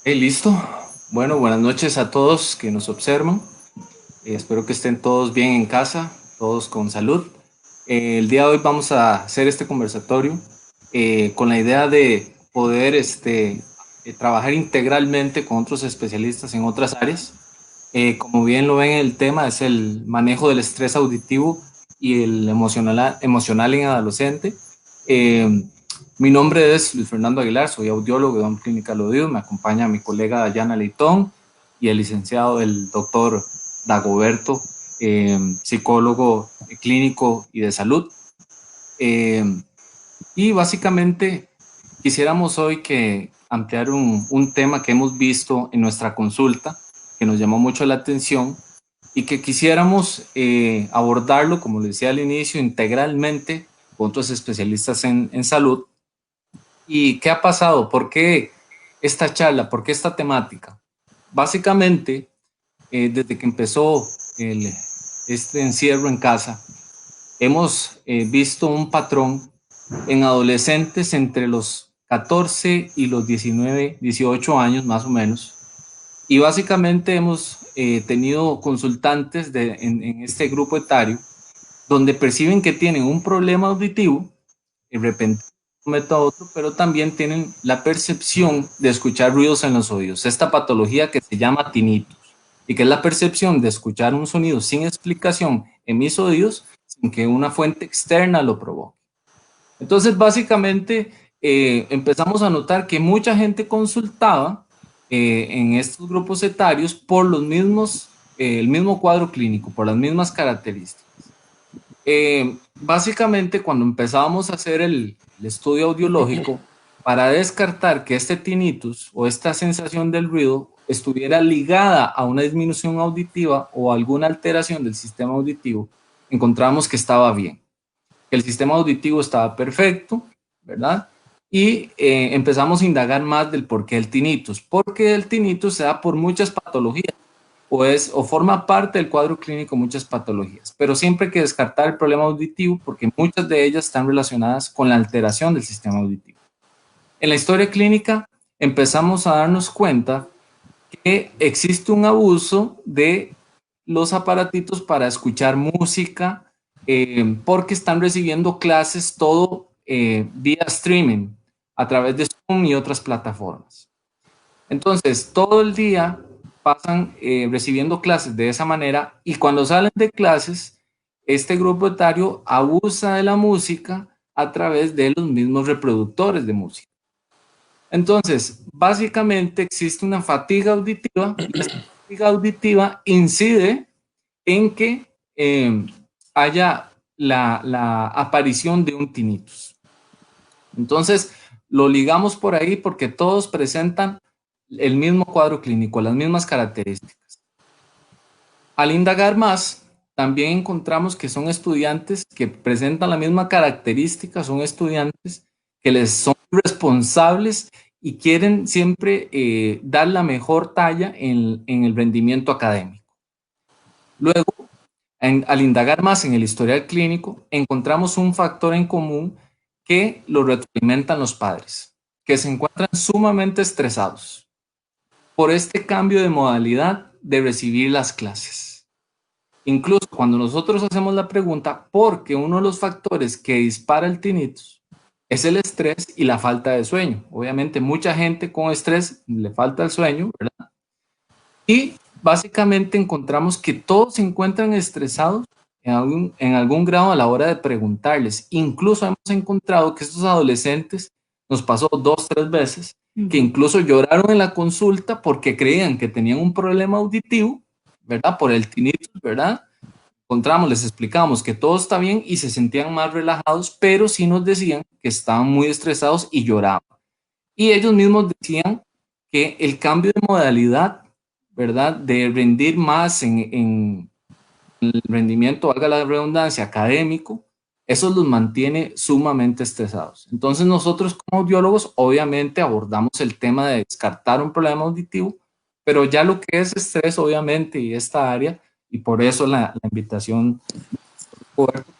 Listo. Bueno, buenas noches a todos que nos observan. Espero que estén todos bien en casa, todos con salud. El día de hoy vamos a hacer este conversatorio con la idea de poder trabajar integralmente con otros especialistas en otras áreas. Como bien lo ven, el tema es el manejo del estrés auditivo y el emocional en adolescente. Eh, Mi nombre es Luis Fernando Aguilar, soy audiólogo de OM Clínica Lodius. Me acompaña mi colega Dayana Leitón y el licenciado, el doctor Dagoberto, psicólogo clínico y de salud. Eh, y básicamente quisiéramos hoy que ampliar un tema que hemos visto en nuestra consulta, que nos llamó mucho la atención y que quisiéramos abordarlo, como le decía al inicio, integralmente con otros especialistas en salud. ¿Y qué ha pasado? ¿Por qué esta charla? ¿Por qué esta temática? Básicamente, desde que empezó el, este encierro en casa, hemos visto un patrón en adolescentes entre los 14 y los 19, 18 años más o menos. Y básicamente hemos tenido consultantes en este grupo etario donde perciben que tienen un problema auditivo y de repente a otro, pero también tienen la percepción de escuchar ruidos en los oídos. Esta patología que se llama tinnitus y que es la percepción de escuchar un sonido sin explicación en mis oídos sin que una fuente externa lo provoque. Entonces, básicamente, empezamos a notar que mucha gente consultaba en estos grupos etarios por los mismos, el mismo cuadro clínico, por las mismas características. Básicamente, cuando empezábamos a hacer el estudio audiológico, para descartar que este tinnitus o esta sensación del ruido estuviera ligada a una disminución auditiva o alguna alteración del sistema auditivo, encontramos que estaba bien, que el sistema auditivo estaba perfecto, ¿verdad? Y empezamos a indagar más del por qué el tinnitus, porque el tinnitus se da por muchas patologías o forma parte del cuadro clínico muchas patologías, pero siempre hay que descartar el problema auditivo porque muchas de ellas están relacionadas con la alteración del sistema auditivo. En la historia clínica empezamos a darnos cuenta que existe un abuso de los aparatitos para escuchar música porque están recibiendo clases todo vía streaming a través de Zoom y otras plataformas. Entonces, todo el día pasan recibiendo clases de esa manera y cuando salen de clases, este grupo etario abusa de la música a través de los mismos reproductores de música. Entonces, básicamente existe una fatiga auditiva y esta fatiga auditiva incide en que haya la aparición de un tinnitus. Entonces, lo ligamos por ahí porque todos presentan el mismo cuadro clínico, las mismas características. Al indagar más, también encontramos que son estudiantes que presentan la misma característica, son estudiantes que les son responsables y quieren siempre dar la mejor talla en el rendimiento académico. Luego, al indagar más en el historial clínico, encontramos un factor en común que lo retroalimentan los padres, que se encuentran sumamente estresados por este cambio de modalidad de recibir las clases. Incluso cuando nosotros hacemos la pregunta, porque uno de los factores que dispara el tinnitus es el estrés y la falta de sueño. Obviamente, mucha gente con estrés le falta el sueño, ¿verdad? Y básicamente encontramos que todos se encuentran estresados en algún grado a la hora de preguntarles. Incluso hemos encontrado que estos adolescentes, nos pasó 2, 3 veces, que incluso lloraron en la consulta porque creían que tenían un problema auditivo, ¿verdad? Por el tinnitus, ¿verdad? Encontramos, les explicamos que todo está bien y se sentían más relajados, pero sí nos decían que estaban muy estresados y lloraban. Y ellos mismos decían que el cambio de modalidad, ¿verdad? De rendir más en el rendimiento, valga la redundancia, académico, eso los mantiene sumamente estresados. Entonces nosotros como audiólogos obviamente abordamos el tema de descartar un problema auditivo, pero ya lo que es estrés obviamente y esta área, y por eso la invitación,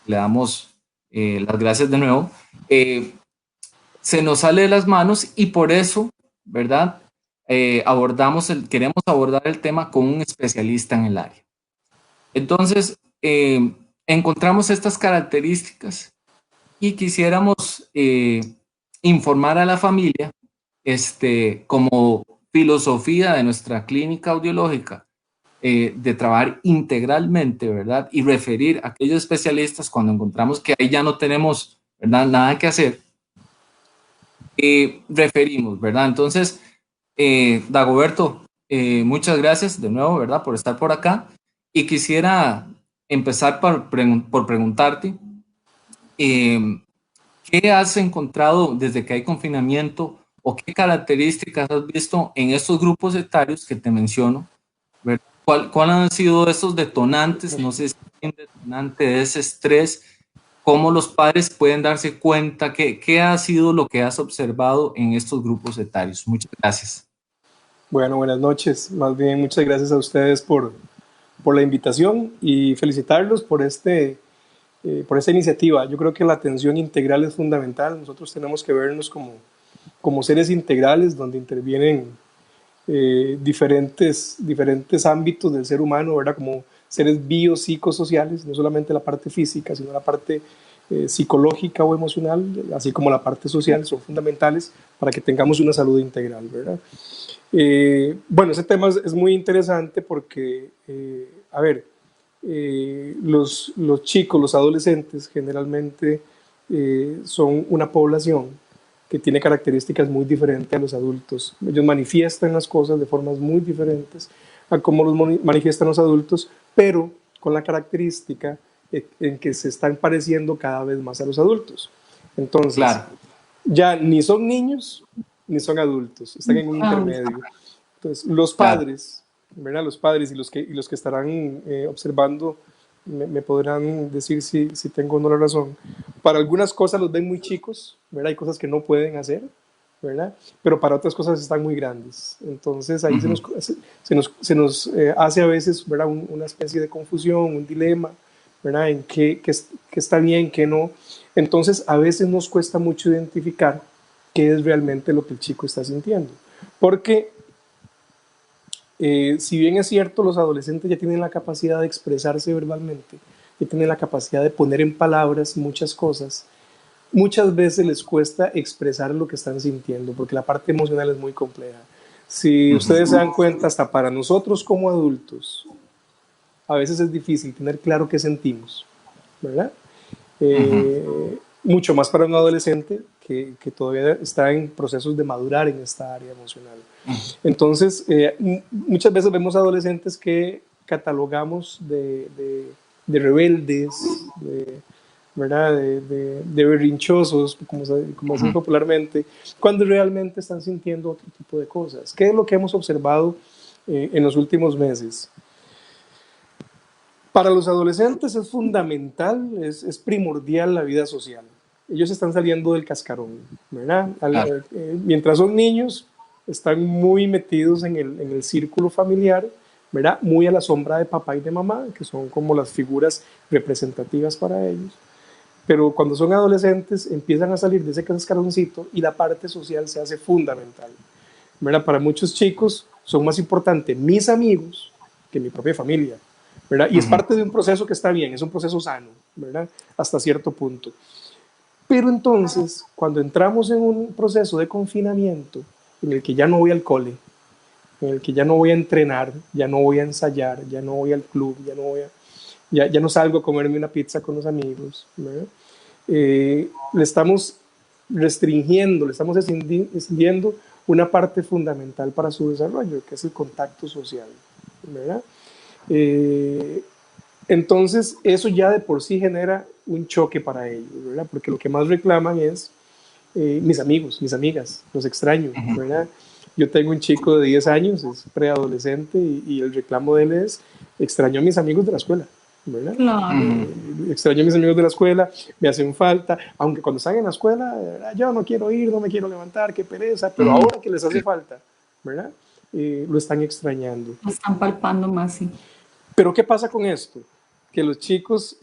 le damos las gracias de nuevo, se nos sale de las manos y por eso, ¿verdad? queremos abordar el tema con un especialista en el área. Entonces, encontramos estas características y quisiéramos informar a la familia, como filosofía de nuestra clínica audiológica, de trabajar integralmente, ¿verdad? Y referir a aquellos especialistas cuando encontramos que ahí ya no tenemos, ¿verdad?, nada que hacer, referimos, ¿verdad? Entonces, Dagoberto, muchas gracias de nuevo, ¿verdad?, por estar por acá. Y quisiera empezar por preguntarte, ¿qué has encontrado desde que hay confinamiento o qué características has visto en estos grupos etarios que te menciono? ¿Verdad? ¿Cuál han sido esos detonantes? No sé si hay un detonante de ese estrés. ¿Cómo los padres pueden darse cuenta? ¿Qué ha sido lo que has observado en estos grupos etarios? Muchas gracias. Bueno, buenas noches. Más bien, muchas gracias a ustedes por la invitación y felicitarlos por esta iniciativa. Yo creo que la atención integral es fundamental. Nosotros tenemos que vernos como seres integrales donde intervienen diferentes ámbitos del ser humano, ¿verdad? Como seres biopsicosociales, no solamente la parte física, sino la parte psicológica o emocional, así como la parte social, son fundamentales para que tengamos una salud integral, ¿verdad? Bueno, ese tema es muy interesante porque, a ver, los chicos, los adolescentes, generalmente son una población que tiene características muy diferentes a los adultos. Ellos manifiestan las cosas de formas muy diferentes a cómo los manifiestan los adultos, pero con la característica en que se están pareciendo cada vez más a los adultos. Entonces, Claro. ya ni son niños ni son adultos, están en un intermedio. Entonces, los Claro. padres, ¿verdad? Los padres y los que estarán observando me podrán decir si tengo o no la razón. Para algunas cosas los ven muy chicos, ¿verdad? Hay cosas que no pueden hacer, ¿verdad? Pero para otras cosas están muy grandes. Entonces ahí se nos hace a veces, ¿verdad? Una especie de confusión, un dilema, ¿verdad? En qué está bien, qué no. Entonces a veces nos cuesta mucho identificar qué es realmente lo que el chico está sintiendo. Porque si bien es cierto, los adolescentes ya tienen la capacidad de expresarse verbalmente, ya tienen la capacidad de poner en palabras muchas cosas, muchas veces les cuesta expresar lo que están sintiendo, porque la parte emocional es muy compleja. Si ustedes se dan cuenta, hasta para nosotros como adultos, a veces es difícil tener claro qué sentimos, ¿verdad? Mucho más para un adolescente que todavía está en procesos de madurar en esta área emocional. Entonces, muchas veces vemos adolescentes que catalogamos de rebeldes, ¿verdad? De berrinchosos, como se dice popularmente, cuando realmente están sintiendo otro tipo de cosas. ¿Qué es lo que hemos observado en los últimos meses? Para los adolescentes es fundamental, es primordial la vida social. Ellos están saliendo del cascarón, ¿verdad? Claro. Mientras son niños, están muy metidos en el círculo familiar, ¿verdad? Muy a la sombra de papá y de mamá, que son como las figuras representativas para ellos. Pero cuando son adolescentes empiezan a salir de ese cascaroncito y la parte social se hace fundamental, ¿verdad? Para muchos chicos son más importantes mis amigos que mi propia familia, ¿verdad? Y es parte de un proceso que está bien, es un proceso sano, ¿verdad? Hasta cierto punto. Pero entonces, cuando entramos en un proceso de confinamiento, en el que ya no voy al cole, en el que ya no voy a entrenar, ya no voy a ensayar, ya no voy al club, ya no salgo a comerme una pizza con los amigos, ¿verdad? Le estamos restringiendo, le estamos escindiendo una parte fundamental para su desarrollo, que es el contacto social, ¿verdad? Entonces, eso ya de por sí genera un choque para ellos, ¿verdad? Porque lo que más reclaman es mis amigos, mis amigas, los extraño, ¿verdad? Yo tengo un chico de 10 años, es preadolescente, y el reclamo de él es, extraño a mis amigos de la escuela, ¿verdad? Claro. Extraño a mis amigos de la escuela, me hacen falta, aunque cuando están en la escuela, yo no quiero ir, no me quiero levantar, qué pereza, pero ahora que les hace falta, ¿verdad? Lo están extrañando. Lo están palpando más, sí. Pero ¿qué pasa con esto? que los chicos,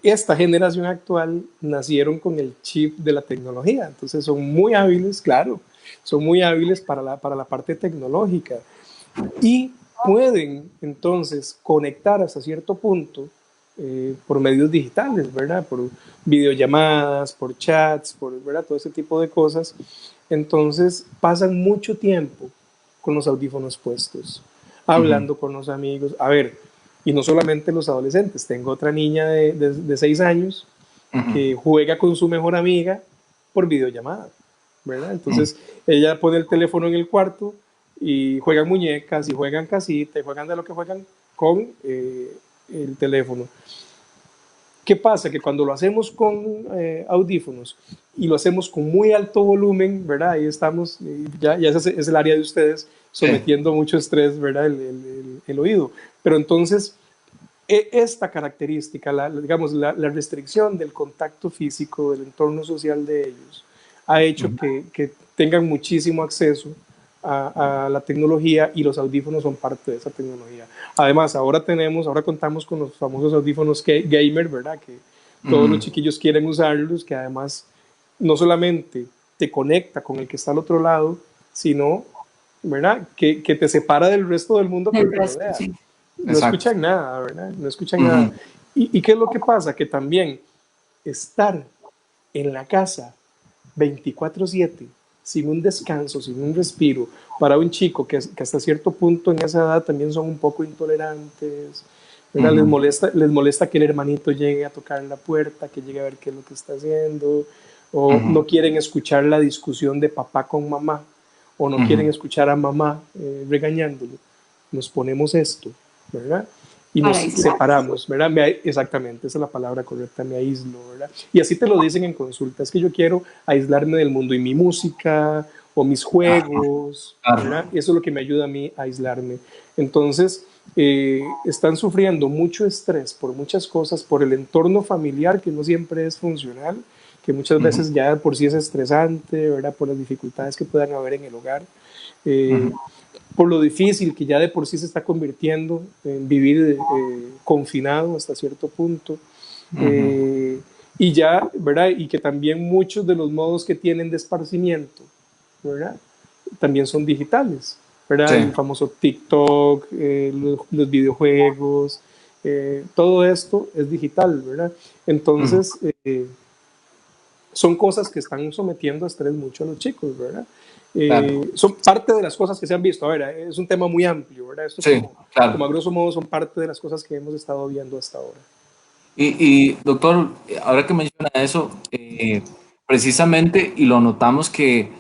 esta generación actual, nacieron con el chip de la tecnología, entonces son muy hábiles, claro, son muy hábiles para la parte tecnológica y pueden entonces conectar hasta cierto punto por medios digitales, ¿verdad? Por videollamadas, por chats, ¿verdad? Todo ese tipo de cosas. Entonces pasan mucho tiempo con los audífonos puestos, Ujú, hablando con los amigos. A ver, y no solamente los adolescentes, tengo otra niña de 6 años ujú, que juega con su mejor amiga por videollamada, ¿verdad? ujú. Entonces ella pone el teléfono en el cuarto y juegan muñecas y juegan casita y juegan de lo que juegan con el teléfono. ¿Qué pasa? Que cuando lo hacemos con audífonos y lo hacemos con muy alto volumen, ¿verdad? Ahí estamos, ya es el área de ustedes Sí. sometiendo mucho estrés, ¿verdad? El oído. Pero entonces, esta característica, digamos, la restricción del contacto físico, del entorno social de ellos, ha hecho Ujú. que tengan muchísimo acceso a la tecnología y los audífonos son parte de esa tecnología. Además, ahora contamos con los famosos audífonos gamer, ¿verdad? Que todos los Ujú. chiquillos quieren usarlos, que además no solamente te conecta con el que está al otro lado, sino, ¿verdad? Que te separa del resto del mundo que Del te resto, rodea. sí. No Exacto. escuchan nada, ¿verdad? No escuchan nada. Ujú. ¿Y qué es lo que pasa? Que también estar en la casa 24/7, sin un descanso, sin un respiro, para un chico que hasta cierto punto en esa edad también son un poco intolerantes, ¿verdad? Ujú. Les molesta que el hermanito llegue a tocar la puerta, que llegue a ver qué es lo que está haciendo, o Ujú. no quieren escuchar la discusión de papá con mamá, o no quieren Ujú. escuchar a mamá regañándolo. Nos ponemos esto, ¿verdad? Y Para nos aislarse. separamos, ¿verdad? Exactamente, esa es la palabra correcta, me aíslo, ¿verdad? Y así te lo dicen en consulta, es que yo quiero aislarme del mundo y mi música o mis juegos, Claro. ¿verdad? Eso es lo que me ayuda a mí a aislarme. Entonces, están sufriendo mucho estrés por muchas cosas, por el entorno familiar que no siempre es funcional, que muchas Ujú. veces ya por sí es estresante, ¿verdad? Por las dificultades que puedan haber en el hogar. Eh, Ujú. por lo difícil que ya de por sí se está convirtiendo en vivir confinado hasta cierto punto. Ujú. Eh, y ya, ¿verdad? Y que también muchos de los modos que tienen de esparcimiento, ¿verdad? También son digitales, ¿verdad? Sí. El famoso TikTok, los videojuegos, todo esto es digital, ¿verdad? Ujú. Entonces, son cosas que están sometiendo a estrés mucho a los chicos, ¿verdad? Claro. Son parte de las cosas que se han visto. A ver, es un tema muy amplio, ¿verdad? Esto Sí, como claro. a grosso modo son parte de las cosas que hemos estado viendo hasta ahora. Doctor, ahora que menciona eso, precisamente, y lo notamos que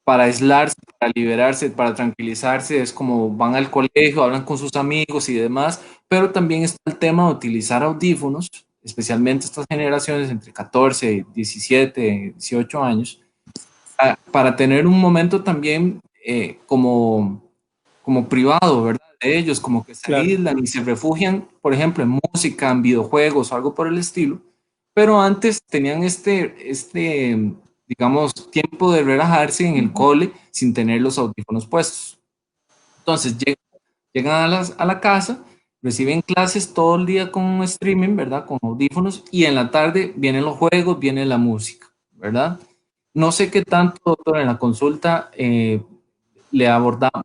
para aislarse, para liberarse, para tranquilizarse, es como van al colegio, hablan con sus amigos y demás, pero también está el tema de utilizar audífonos, especialmente estas generaciones entre 14, 17, 18 años, para tener un momento también como privado, ¿verdad? De ellos, como que se Claro, aíslan y se refugian, por ejemplo, en música, en videojuegos o algo por el estilo, pero antes tenían digamos, tiempo de relajarse en el cole sin tener los audífonos puestos. Entonces llegan a la casa, reciben clases todo el día con streaming, ¿verdad? Con audífonos y en la tarde vienen los juegos, viene la música, ¿verdad? No sé qué tanto, doctor, en la consulta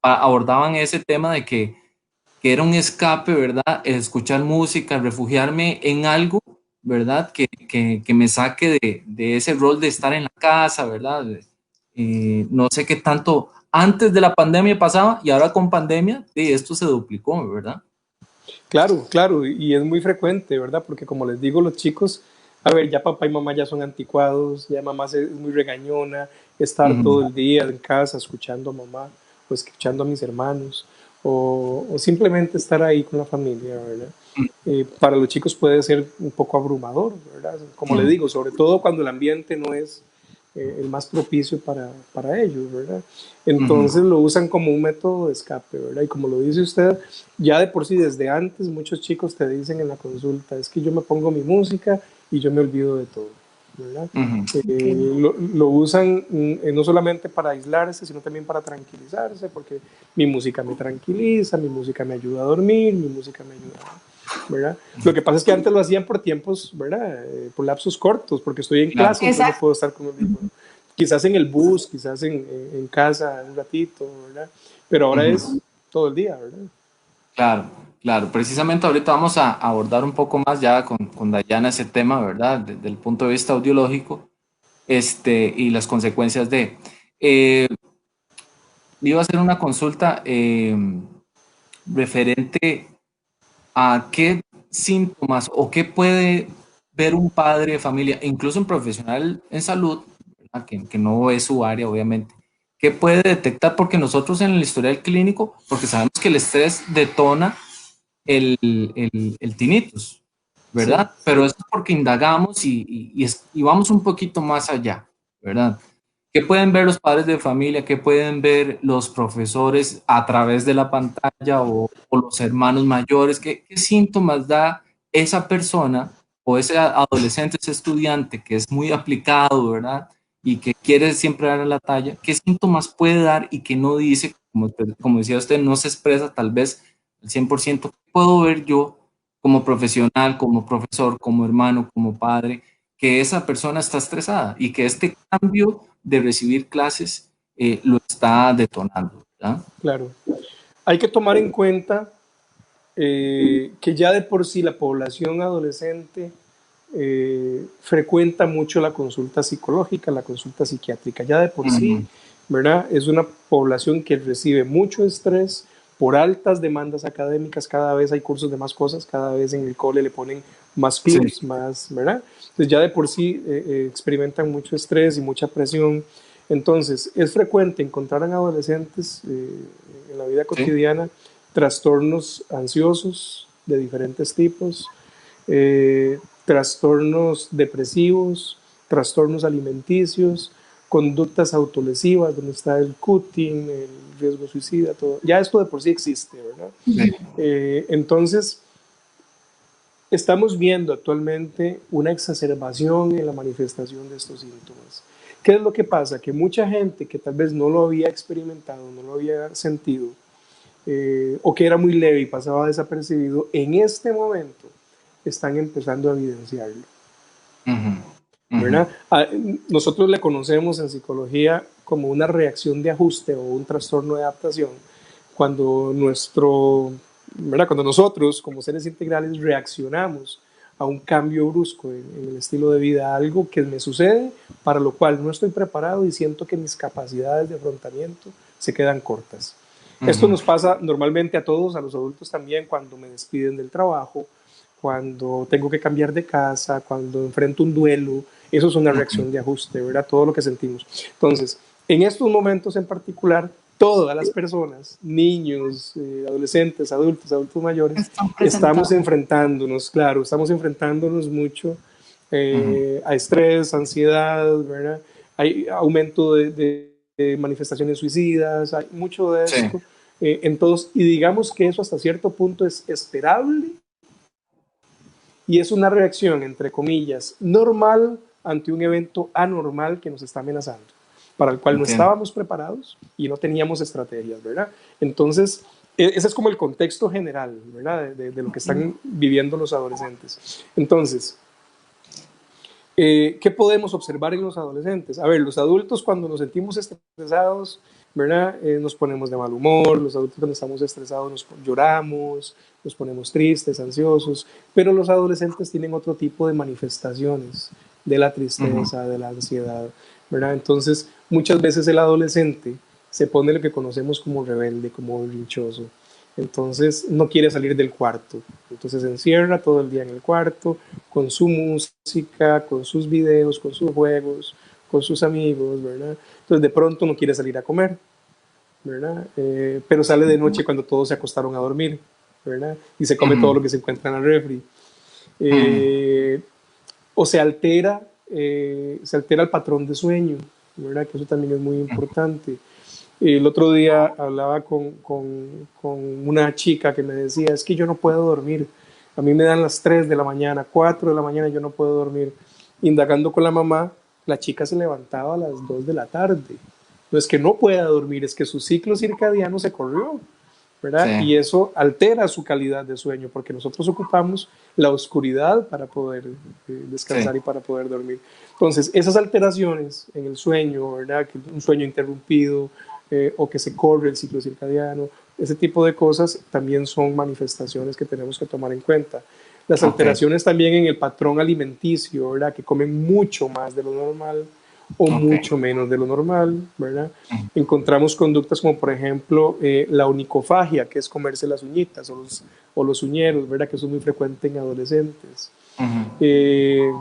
abordaban ese tema de que era un escape, ¿verdad? Escuchar música, refugiarme en algo, ¿verdad? Que me saque de ese rol de estar en la casa, ¿verdad? No sé qué tanto antes de la pandemia pasaba y ahora con pandemia, sí, esto se duplicó, ¿verdad? claro, claro. Y es muy frecuente, ¿verdad? Porque como les digo, los chicos, a ver, ya papá y mamá ya son anticuados, ya mamá es muy regañona, estar todo Ujú. el día en casa escuchando a mamá o escuchando a mis hermanos o simplemente estar ahí con la familia, ¿verdad? Para los chicos puede ser un poco abrumador, ¿verdad? Como le Ujú. digo, sobre todo cuando el ambiente no es el más propicio para ellos, ¿verdad? Ujú. Entonces lo usan como un método de escape, ¿verdad? Y como lo dice usted, ya de por sí desde antes muchos chicos te dicen en la consulta, es que yo me pongo mi música y yo me olvido de todo, ¿verdad? Ujú. Okay. Lo usan no solamente para aislarse, sino también para tranquilizarse, porque mi música me tranquiliza, mi música me ayuda a dormir, mi música me ayuda. ¿verdad? Lo que pasa es que antes lo hacían por tiempos, ¿verdad? Por lapsos cortos, porque estoy en Claro, clase, entonces no puedo estar con el libro. Quizás en el bus, quizás en casa un ratito, ¿verdad? Pero ahora es todo el día, ¿verdad? claro, claro. Precisamente ahorita vamos a abordar un poco más ya con Dayana ese tema, ¿verdad? Desde el punto de vista audiológico, y las consecuencias de. Eh, iba a hacer una consulta referente a qué síntomas o qué puede ver un padre de familia, incluso un profesional en salud, ¿verdad? Que no es su área, obviamente, qué puede detectar, porque nosotros en el historial clínico, porque sabemos que el estrés detona el tinnitus, Sí, ¿verdad? Pero eso es porque indagamos y vamos un poquito más allá, ¿verdad? ¿Qué pueden ver los padres de familia? ¿Qué pueden ver los profesores a través de la pantalla o los hermanos mayores? ¿Qué síntomas da esa persona o ese adolescente, ese estudiante que es muy aplicado, ¿verdad? Y que quiere siempre dar la talla? ¿Qué síntomas puede dar y que no dice, como decía usted, no se expresa tal vez al 100%? ¿Qué puedo ver yo como profesional, como profesor, como hermano, como padre, que esa persona está estresada y que este cambio de recibir clases lo está detonando, ¿verdad? claro. Hay que tomar en cuenta que ya de por sí la población adolescente frecuenta mucho la consulta psicológica, la consulta psiquiátrica. Ya de por sí, Ujú. ¿verdad? Es una población que recibe mucho estrés por altas demandas académicas. Cada vez hay cursos de más cosas, cada vez en el cole le ponen más Sí, clubs, más, ¿verdad? Entonces ya de por sí experimentan mucho estrés y mucha presión. Entonces es frecuente encontrar en adolescentes en la vida sí. cotidiana trastornos ansiosos de diferentes tipos, trastornos depresivos, trastornos alimenticios, conductas autolesivas, donde está el cutting, el riesgo suicida, todo. Ya esto de por sí existe, ¿verdad? Sí. Entonces, estamos viendo actualmente una exacerbación en la manifestación de estos síntomas. ¿Qué es lo que pasa? Que mucha gente que tal vez no lo había experimentado, no lo había sentido, o que era muy leve y pasaba desapercibido, en este momento están empezando a evidenciarlo. Ujú, ujú. ¿Verdad? Nosotros le conocemos en psicología como una reacción de ajuste o un trastorno de adaptación cuando ¿verdad? Cuando nosotros como seres integrales reaccionamos a un cambio brusco en el estilo de vida, algo que me sucede para lo cual no estoy preparado y siento que mis capacidades de afrontamiento se quedan cortas. Esto Ujú. nos pasa normalmente a todos, a los adultos también, cuando me despiden del trabajo, cuando tengo que cambiar de casa, cuando enfrento un duelo. Eso es una Ujú. reacción de ajuste, ¿verdad? Todo lo que sentimos. Entonces, en estos momentos en particular, todas las personas, niños, adolescentes, adultos mayores, Están estamos presentando. enfrentándonos, claro, estamos enfrentándonos mucho Ujú. a estrés, ansiedad, ¿verdad? Hay aumento de manifestaciones suicidas, hay mucho de Sí. esto en todos, y digamos que eso hasta cierto punto es esperable y es una reacción, entre comillas, normal ante un evento anormal que nos está amenazando, para el cual no Entiendo. estábamos preparados y no teníamos estrategias, ¿verdad? Entonces, ese es como el contexto general, ¿verdad? De lo que están viviendo los adolescentes. Entonces, ¿qué podemos observar en los adolescentes? A ver, los adultos cuando nos sentimos estresados, ¿verdad? Nos ponemos de mal humor, los adultos cuando estamos estresados lloramos, nos ponemos tristes, ansiosos, pero los adolescentes tienen otro tipo de manifestaciones de la Ujú. tristeza, de la ansiedad, ¿verdad? Entonces, muchas veces el adolescente se pone lo que conocemos como rebelde, como berrinchoso. Entonces no quiere salir del cuarto. Entonces se encierra todo el día en el cuarto con su música, con sus videos, con sus juegos, con sus amigos, ¿verdad? Entonces de pronto no quiere salir a comer, ¿verdad? Pero sale de noche cuando todos se acostaron a dormir, ¿verdad? Y se come todo Ujú. lo que se encuentra en el refri. Ujú. Eh, o se altera el patrón de sueño, ¿verdad? Que eso también es muy importante. El otro día hablaba con una chica que me decía, es que yo no puedo dormir. A mí me dan las 3 de la mañana, 4 de la mañana, yo no puedo dormir. Indagando con la mamá, la chica se levantaba a las 2 de la tarde. No es que no pueda dormir, es que su ciclo circadiano se corrió. ¿verdad? sí, Y eso altera su calidad de sueño, porque nosotros ocupamos la oscuridad para poder sí, descansar y para poder dormir. Entonces, esas alteraciones en el sueño, ¿verdad? Que un sueño interrumpido o que se corre el ciclo circadiano, ese tipo de cosas también son manifestaciones que tenemos que tomar en cuenta. Las ok, alteraciones también en el patrón alimenticio, ¿verdad? Que comen mucho más de lo normal o ok, mucho menos de lo normal, ¿verdad? ujú, Encontramos conductas como, por ejemplo, la onicofagia, que es comerse las uñitas o los uñeros, ¿verdad? Que eso es muy frecuente en adolescentes. ujú, Eh,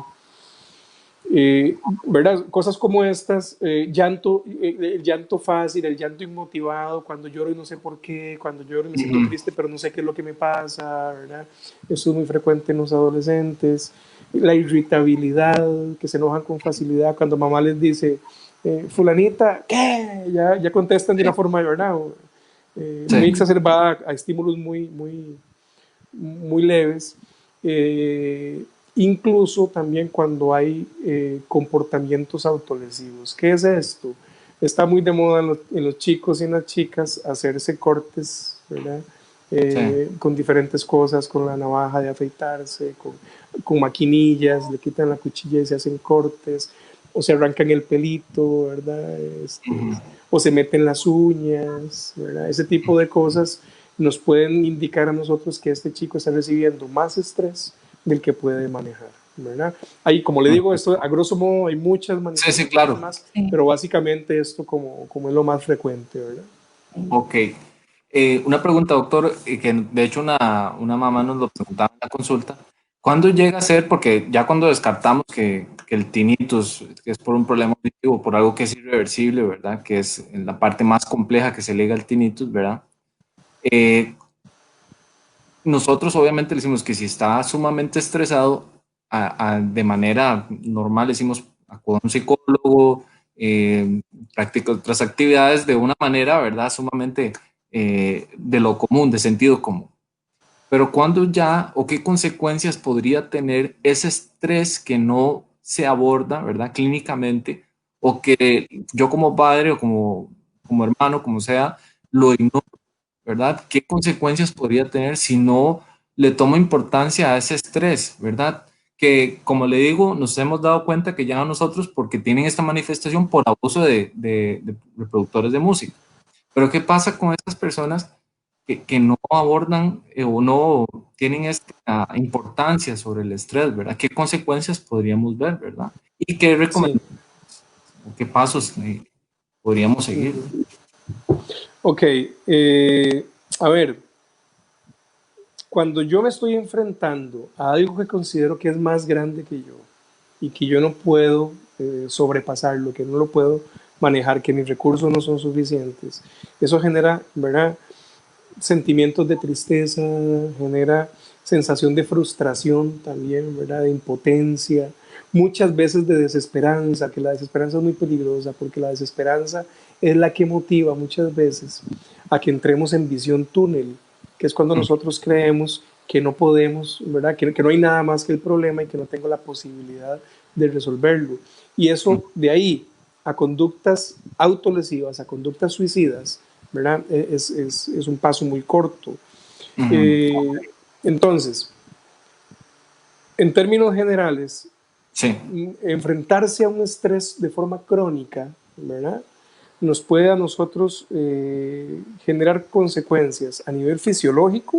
¿Verdad? Cosas como estas, el llanto fácil, el llanto inmotivado, cuando lloro y no sé por qué, cuando lloro y me siento ujú, triste pero no sé qué es lo que me pasa, ¿verdad? Eso es muy frecuente en los adolescentes. La irritabilidad, que se enojan con facilidad cuando mamá les dice, fulanita, ¿qué? Ya contestan de sí, una forma, ¿verdad? Muy sí, exacerbada a estímulos muy leves. Eh, Incluso también cuando hay comportamientos autolesivos. ¿Qué es esto? Está muy de moda en los chicos y en las chicas hacerse cortes, ¿verdad? sí, Con diferentes cosas, con la navaja de afeitarse, con maquinillas, le quitan la cuchilla y se hacen cortes, o se arrancan el pelito, ¿verdad? ujú, O se meten las uñas, ¿verdad? Ese tipo de cosas nos pueden indicar a nosotros que este chico está recibiendo más estrés del que puede manejar, ¿verdad? Ahí, como le digo, ujú. esto a grosso modo hay muchas Sí, sí, manifestaciones claro. más, pero básicamente esto como es lo más frecuente, ¿verdad? Ok. Una pregunta, doctor, que de hecho una mamá nos lo preguntaba en la consulta. ¿Cuándo llega a ser, porque ya cuando descartamos que el tinnitus que es por un problema auditivo, por algo que es irreversible, ¿verdad? Que es en la parte más compleja que se liga al tinnitus, ¿verdad? Eh, Nosotros obviamente le decimos que si está sumamente estresado, de manera normal le decimos acuda a un psicólogo, practica otras actividades de una manera, ¿verdad? Sumamente de lo común, de sentido común. Pero cuando ya o qué consecuencias podría tener ese estrés que no se aborda, ¿verdad? Clínicamente, o que yo como padre o como hermano, como sea, lo ignoro, ¿verdad? ¿Qué consecuencias podría tener si no le tomo importancia a ese estrés, ¿verdad? Que, como le digo, nos hemos dado cuenta que ya nosotros porque tienen esta manifestación por abuso de reproductores de música. Pero ¿qué pasa con estas personas que no abordan o no tienen esta importancia sobre el estrés, ¿verdad? ¿Qué consecuencias podríamos ver, ¿verdad? ¿Y qué Sí. recomendaciones o qué pasos podríamos seguir? Uh-huh. Ok, a ver, cuando yo me estoy enfrentando a algo que considero que es más grande que yo y que yo no puedo sobrepasarlo, que no lo puedo manejar, que mis recursos no son suficientes, eso genera, ¿verdad? Sentimientos de tristeza, genera sensación de frustración también, ¿verdad? De impotencia, muchas veces de desesperanza, que la desesperanza es muy peligrosa porque la desesperanza es la que motiva muchas veces a que entremos en visión túnel, que es cuando nosotros creemos que no podemos, ¿verdad? Que no hay nada más que el problema y que no tengo la posibilidad de resolverlo. Y eso de ahí a conductas autolesivas, a conductas suicidas, ¿verdad? Es un paso muy corto. Ujú. Eh, entonces, en términos generales, Sí, enfrentarse a un estrés de forma crónica, ¿verdad? Nos puede a nosotros generar consecuencias a nivel fisiológico,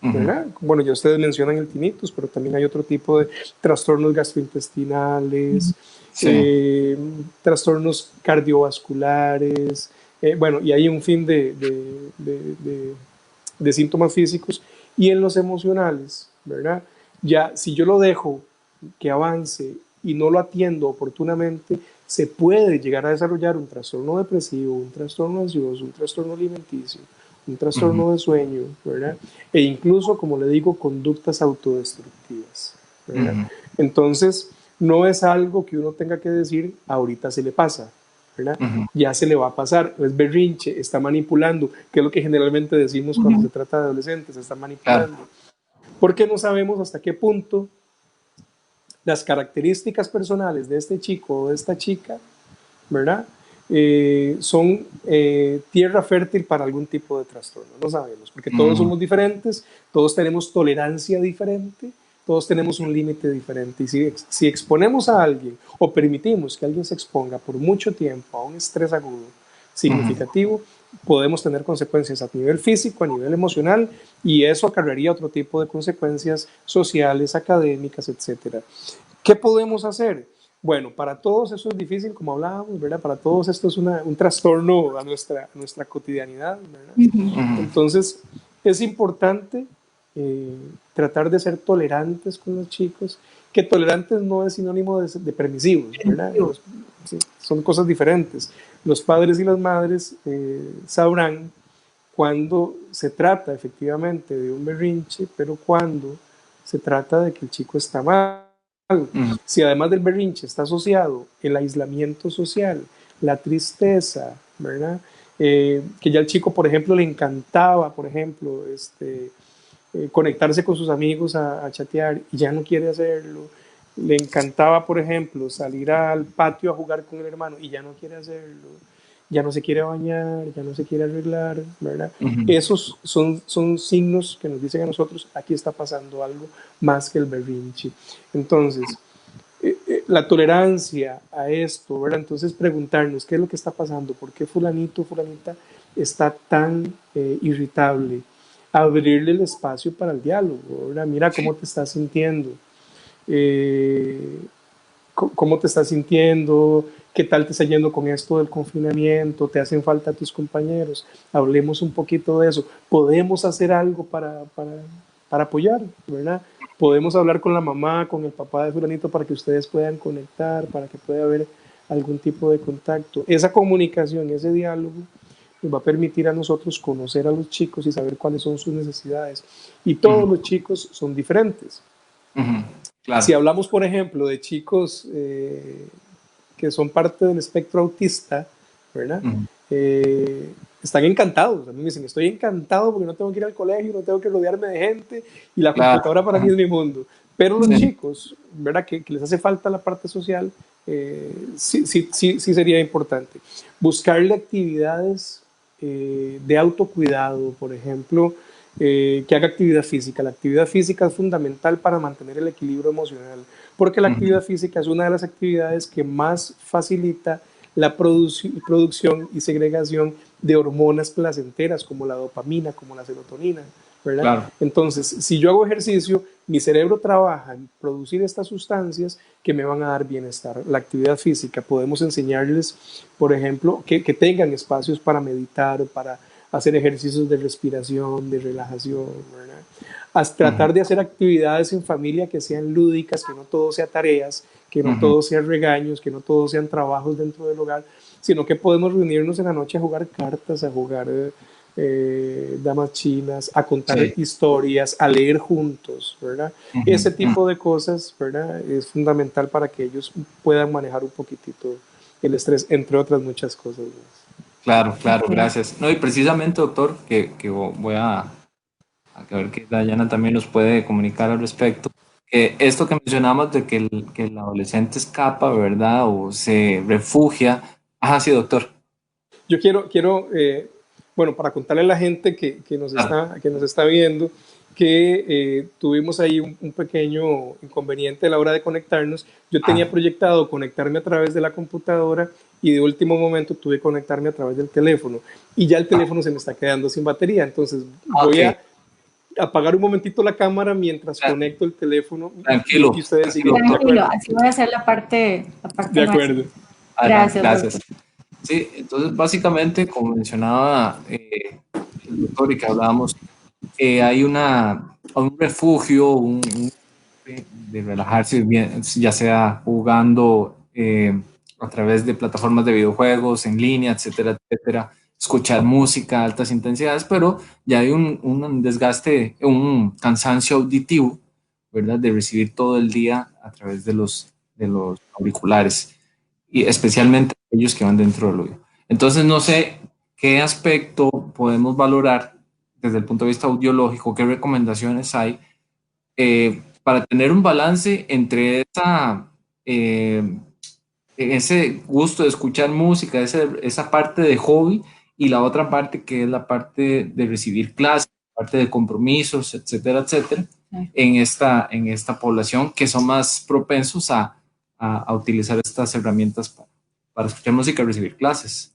ujú. ¿verdad? Bueno, ya ustedes mencionan el tinnitus, pero también hay otro tipo de trastornos gastrointestinales, Sí, eh, trastornos cardiovasculares, bueno, y hay un fin de síntomas físicos y en los emocionales, ¿verdad? Ya si yo lo dejo que avance y no lo atiendo oportunamente, se puede llegar a desarrollar un trastorno depresivo, un trastorno ansioso, un trastorno alimenticio, un ujú. trastorno de sueño, ¿verdad? E incluso, como le digo, conductas autodestructivas, ¿verdad? Ujú, Entonces, no es algo que uno tenga que decir, ahorita se le pasa, ¿verdad? ujú, Ya se le va a pasar, es berrinche, está manipulando, que es lo que generalmente decimos cuando se trata de adolescentes, está claro. manipulando. Porque no sabemos hasta qué punto las características personales de este chico o de esta chica, ¿verdad? son tierra fértil para algún tipo de trastorno. No sabemos, porque todos somos diferentes, todos tenemos tolerancia diferente, todos tenemos un límite diferente. Y si exponemos a alguien o permitimos que alguien se exponga por mucho tiempo a un estrés agudo significativo, podemos tener consecuencias a nivel físico, a nivel emocional, y eso acarrearía otro tipo de consecuencias sociales, académicas, etcétera. ¿Qué podemos hacer? Bueno, para todos eso es difícil, como hablábamos, ¿verdad? Para todos esto es un trastorno a nuestra cotidianidad, ¿verdad? Entonces, es importante tratar de ser tolerantes con los chicos, que tolerantes no es sinónimo de permisivos, ¿verdad? Sí, son cosas diferentes. Los padres y las madres sabrán cuando se trata efectivamente de un berrinche, pero cuando se trata de que el chico está mal. Si además del berrinche está asociado el aislamiento social, la tristeza, ¿verdad? Que ya al chico, por ejemplo, le encantaba, por ejemplo, conectarse con sus amigos a chatear y ya no quiere hacerlo. Le encantaba, por ejemplo, salir al patio a jugar con el hermano y ya no quiere hacerlo. Ya no se quiere bañar, ya no se quiere arreglar, ¿verdad? Esos son signos que nos dicen a nosotros, aquí está pasando algo más que el berrinche. Entonces, la tolerancia a esto, ¿verdad? Entonces preguntarnos qué es lo que está pasando, por qué fulanito o fulanita está tan irritable, abrirle el espacio para el diálogo, ¿verdad? Mira cómo te estás sintiendo, eh, cómo te estás sintiendo, qué tal te está yendo con esto del confinamiento, te hacen falta tus compañeros, hablemos un poquito de eso, podemos hacer algo para apoyar, ¿verdad? Podemos hablar con la mamá, con el papá de fulanito para que ustedes puedan conectar, para que pueda haber algún tipo de contacto. Esa comunicación, ese diálogo nos va a permitir a nosotros conocer a los chicos y saber cuáles son sus necesidades. Y todos los chicos son diferentes. Claro. Si hablamos, por ejemplo, de chicos que son parte del espectro autista, ¿verdad? Están encantados. A mí me dicen, estoy encantado porque no tengo que ir al colegio, no tengo que rodearme de gente y la computadora para mí es mi mundo. Pero los chicos, ¿verdad? Que les hace falta la parte social, sí sería importante. Buscarle actividades de autocuidado, por ejemplo, que haga actividad física. La actividad física es fundamental para mantener el equilibrio emocional, porque la actividad física es una de las actividades que más facilita la producción y segregación de hormonas placenteras como la dopamina, como la serotonina, ¿verdad? Claro. Entonces, si yo hago ejercicio, mi cerebro trabaja en producir estas sustancias que me van a dar bienestar. La actividad física, podemos enseñarles, por ejemplo, que tengan espacios para meditar, para hacer ejercicios de respiración, de relajación, ¿verdad? Tratar de hacer actividades en familia que sean lúdicas, que no todo sea tareas, que no todo sean regaños, que no todo sean trabajos dentro del hogar, sino que podemos reunirnos en la noche a jugar cartas, a jugar damas chinas, a contar historias, a leer juntos, ¿verdad? Ese tipo de cosas, ¿verdad? Es fundamental para que ellos puedan manejar un poquitito el estrés, entre otras muchas cosas más. Claro, claro, gracias. No, y precisamente, doctor, que voy a ver que Dayana también nos puede comunicar al respecto. Esto que mencionamos de que el adolescente escapa, ¿verdad? O se refugia. Ajá, sí, doctor. Yo quiero bueno, para contarle a la gente que nos está viendo, que tuvimos ahí un pequeño inconveniente a la hora de conectarnos. Yo tenía proyectado conectarme a través de la computadora y de último momento tuve que conectarme a través del teléfono. Y ya el teléfono se me está quedando sin batería. Entonces voy a apagar un momentito la cámara mientras conecto el teléfono. Tranquilo. Y ustedes siguen. Tranquilo, así voy a hacer la parte de acuerdo. Gracias. Sí, entonces básicamente, como mencionaba el doctor y que hablábamos, hay un refugio, de relajarse, bien, ya sea jugando a través de plataformas de videojuegos en línea, etcétera, etcétera, escuchar música a altas intensidades, pero ya hay un desgaste, un cansancio auditivo, ¿verdad? De recibir todo el día a través de los auriculares, y especialmente aquellos que van dentro del oído. Entonces, no sé qué aspecto podemos valorar desde el punto de vista audiológico, qué recomendaciones hay para tener un balance entre esa ese gusto de escuchar música, esa parte de hobby, y la otra parte que es la parte de recibir clases, parte de compromisos, etcétera, etcétera, en esta población que son más propensos a utilizar estas herramientas para escuchar música y recibir clases.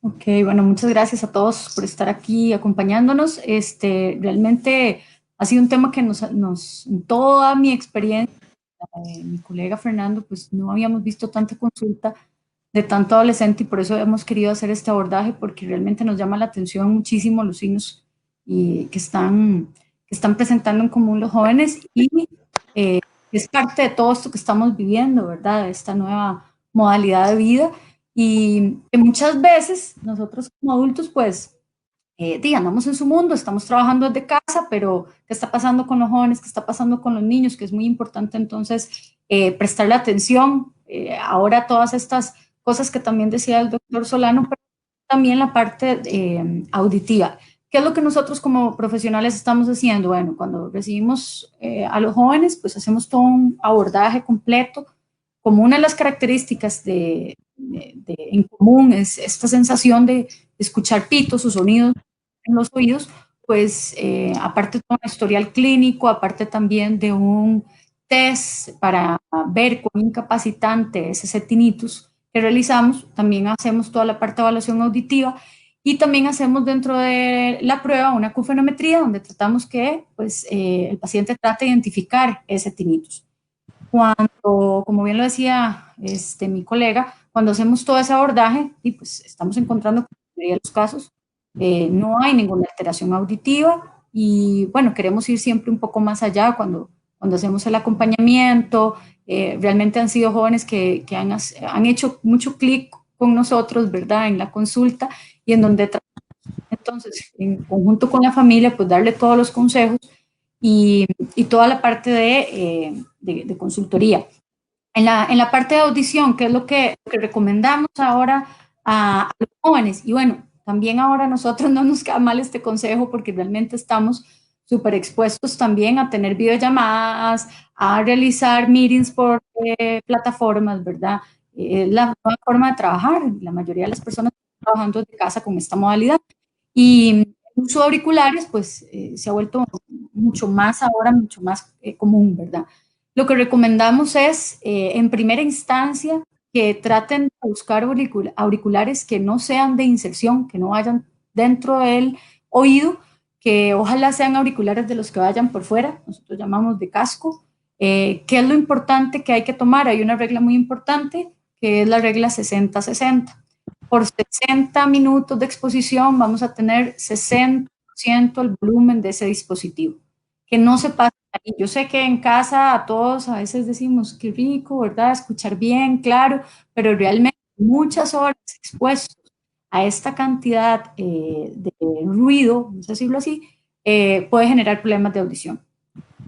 Ok, bueno, muchas gracias a todos por estar aquí acompañándonos. Realmente ha sido un tema que en toda mi experiencia, mi colega Fernando, pues no habíamos visto tanta consulta de tanto adolescente y por eso hemos querido hacer este abordaje porque realmente nos llama la atención muchísimo los signos que están presentando en común los jóvenes y es parte de todo esto que estamos viviendo, ¿verdad? Esta nueva modalidad de vida y que muchas veces nosotros como adultos pues andamos en su mundo, estamos trabajando desde casa, pero ¿qué está pasando con los jóvenes? ¿Qué está pasando con los niños? Que es muy importante entonces prestarle atención. Ahora todas estas cosas que también decía el doctor Solano, pero también la parte auditiva. ¿Qué es lo que nosotros como profesionales estamos haciendo? Bueno, cuando recibimos a los jóvenes, pues hacemos todo un abordaje completo. Como una de las características en común es esta sensación de escuchar pitos o sonidos en los oídos, pues aparte de un historial clínico, aparte también de un test para ver cuán incapacitante es ese tinnitus que realizamos, también hacemos toda la parte de evaluación auditiva y también hacemos dentro de la prueba una cufenometría donde tratamos que pues, el paciente trate de identificar ese tinnitus. Cuando, como bien lo decía mi colega, cuando hacemos todo ese abordaje, y pues estamos encontrando que en la mayoría de los casos no hay ninguna alteración auditiva y bueno, queremos ir siempre un poco más allá cuando hacemos el acompañamiento. Realmente han sido jóvenes que han hecho mucho clic con nosotros, ¿verdad? En la consulta y en donde entonces, en conjunto con la familia, pues darle todos los consejos y toda la parte de consultoría. En la parte de audición, que es lo que recomendamos ahora a los jóvenes, y bueno, también ahora a nosotros no nos queda mal este consejo porque realmente estamos súper expuestos también a tener videollamadas, a realizar meetings por plataformas, ¿verdad? Es la nueva forma de trabajar. La mayoría de las personas están trabajando desde casa con esta modalidad. Y el uso de auriculares, pues se ha vuelto mucho más ahora, mucho más común, ¿verdad? Lo que recomendamos es, en primera instancia, que traten de buscar auriculares que no sean de inserción, que no vayan dentro del oído, que ojalá sean auriculares de los que vayan por fuera, nosotros llamamos de casco. ¿Qué es lo importante que hay que tomar? Hay una regla muy importante, que es la regla 60-60. Por 60 minutos de exposición vamos a tener 60% el volumen de ese dispositivo. Que no se pase ahí. Yo sé que en casa a todos a veces decimos, qué rico, ¿verdad? Escuchar bien, claro, pero realmente muchas horas expuestos a esta cantidad de ruido, vamos a decirlo así, puede generar problemas de audición.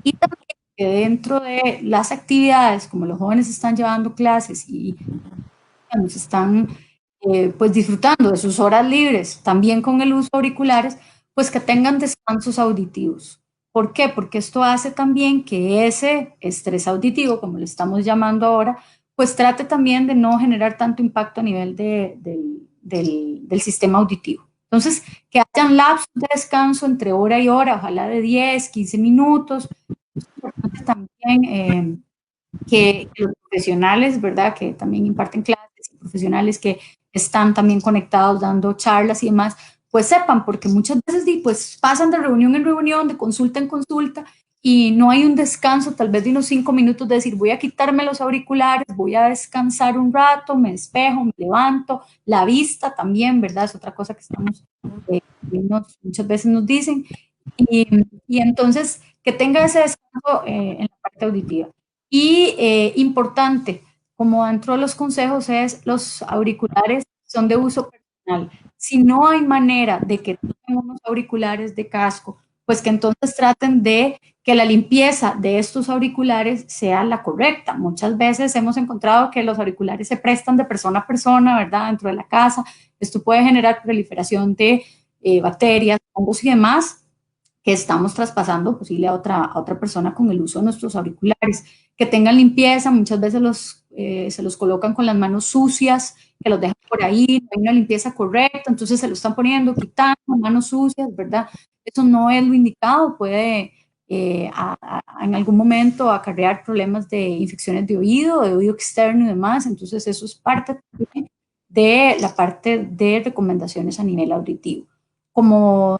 Y también que dentro de las actividades, como los jóvenes están llevando clases y digamos, están pues disfrutando de sus horas libres, también con el uso de auriculares, pues que tengan descansos auditivos. ¿Por qué? Porque esto hace también que ese estrés auditivo, como le estamos llamando ahora, pues trate también de no generar tanto impacto a nivel del sistema auditivo. Entonces, que hayan lapsos de descanso entre hora y hora, ojalá de 10, 15 minutos. Es importante también que los profesionales, ¿verdad? Que también imparten clases, profesionales que están también conectados dando charlas y demás, pues sepan, porque muchas veces pues pasan de reunión en reunión, de consulta en consulta, y no hay un descanso, tal vez de unos 5 minutos de decir, voy a quitarme los auriculares, voy a descansar un rato, me despejo, me levanto, la vista también, ¿verdad? Es otra cosa que estamos, muchas veces nos dicen, y entonces que tenga ese descanso en la parte auditiva. Y importante, como dentro de los consejos es, los auriculares son de uso personal. Si no hay manera de que tengan unos auriculares de casco, pues que entonces traten de que la limpieza de estos auriculares sea la correcta. Muchas veces hemos encontrado que los auriculares se prestan de persona a persona, ¿verdad? Dentro de la casa. Esto puede generar proliferación de bacterias, hongos y demás, que estamos traspasando posible a otra persona con el uso de nuestros auriculares. Que tengan limpieza, muchas veces se los colocan con las manos sucias, que los dejan por ahí, no hay una limpieza correcta, entonces se lo están poniendo, quitando, manos sucias, ¿verdad? Eso no es lo indicado, puede en algún momento acarrear problemas de infecciones de oído externo y demás, entonces eso es parte también de la parte de recomendaciones a nivel auditivo. Como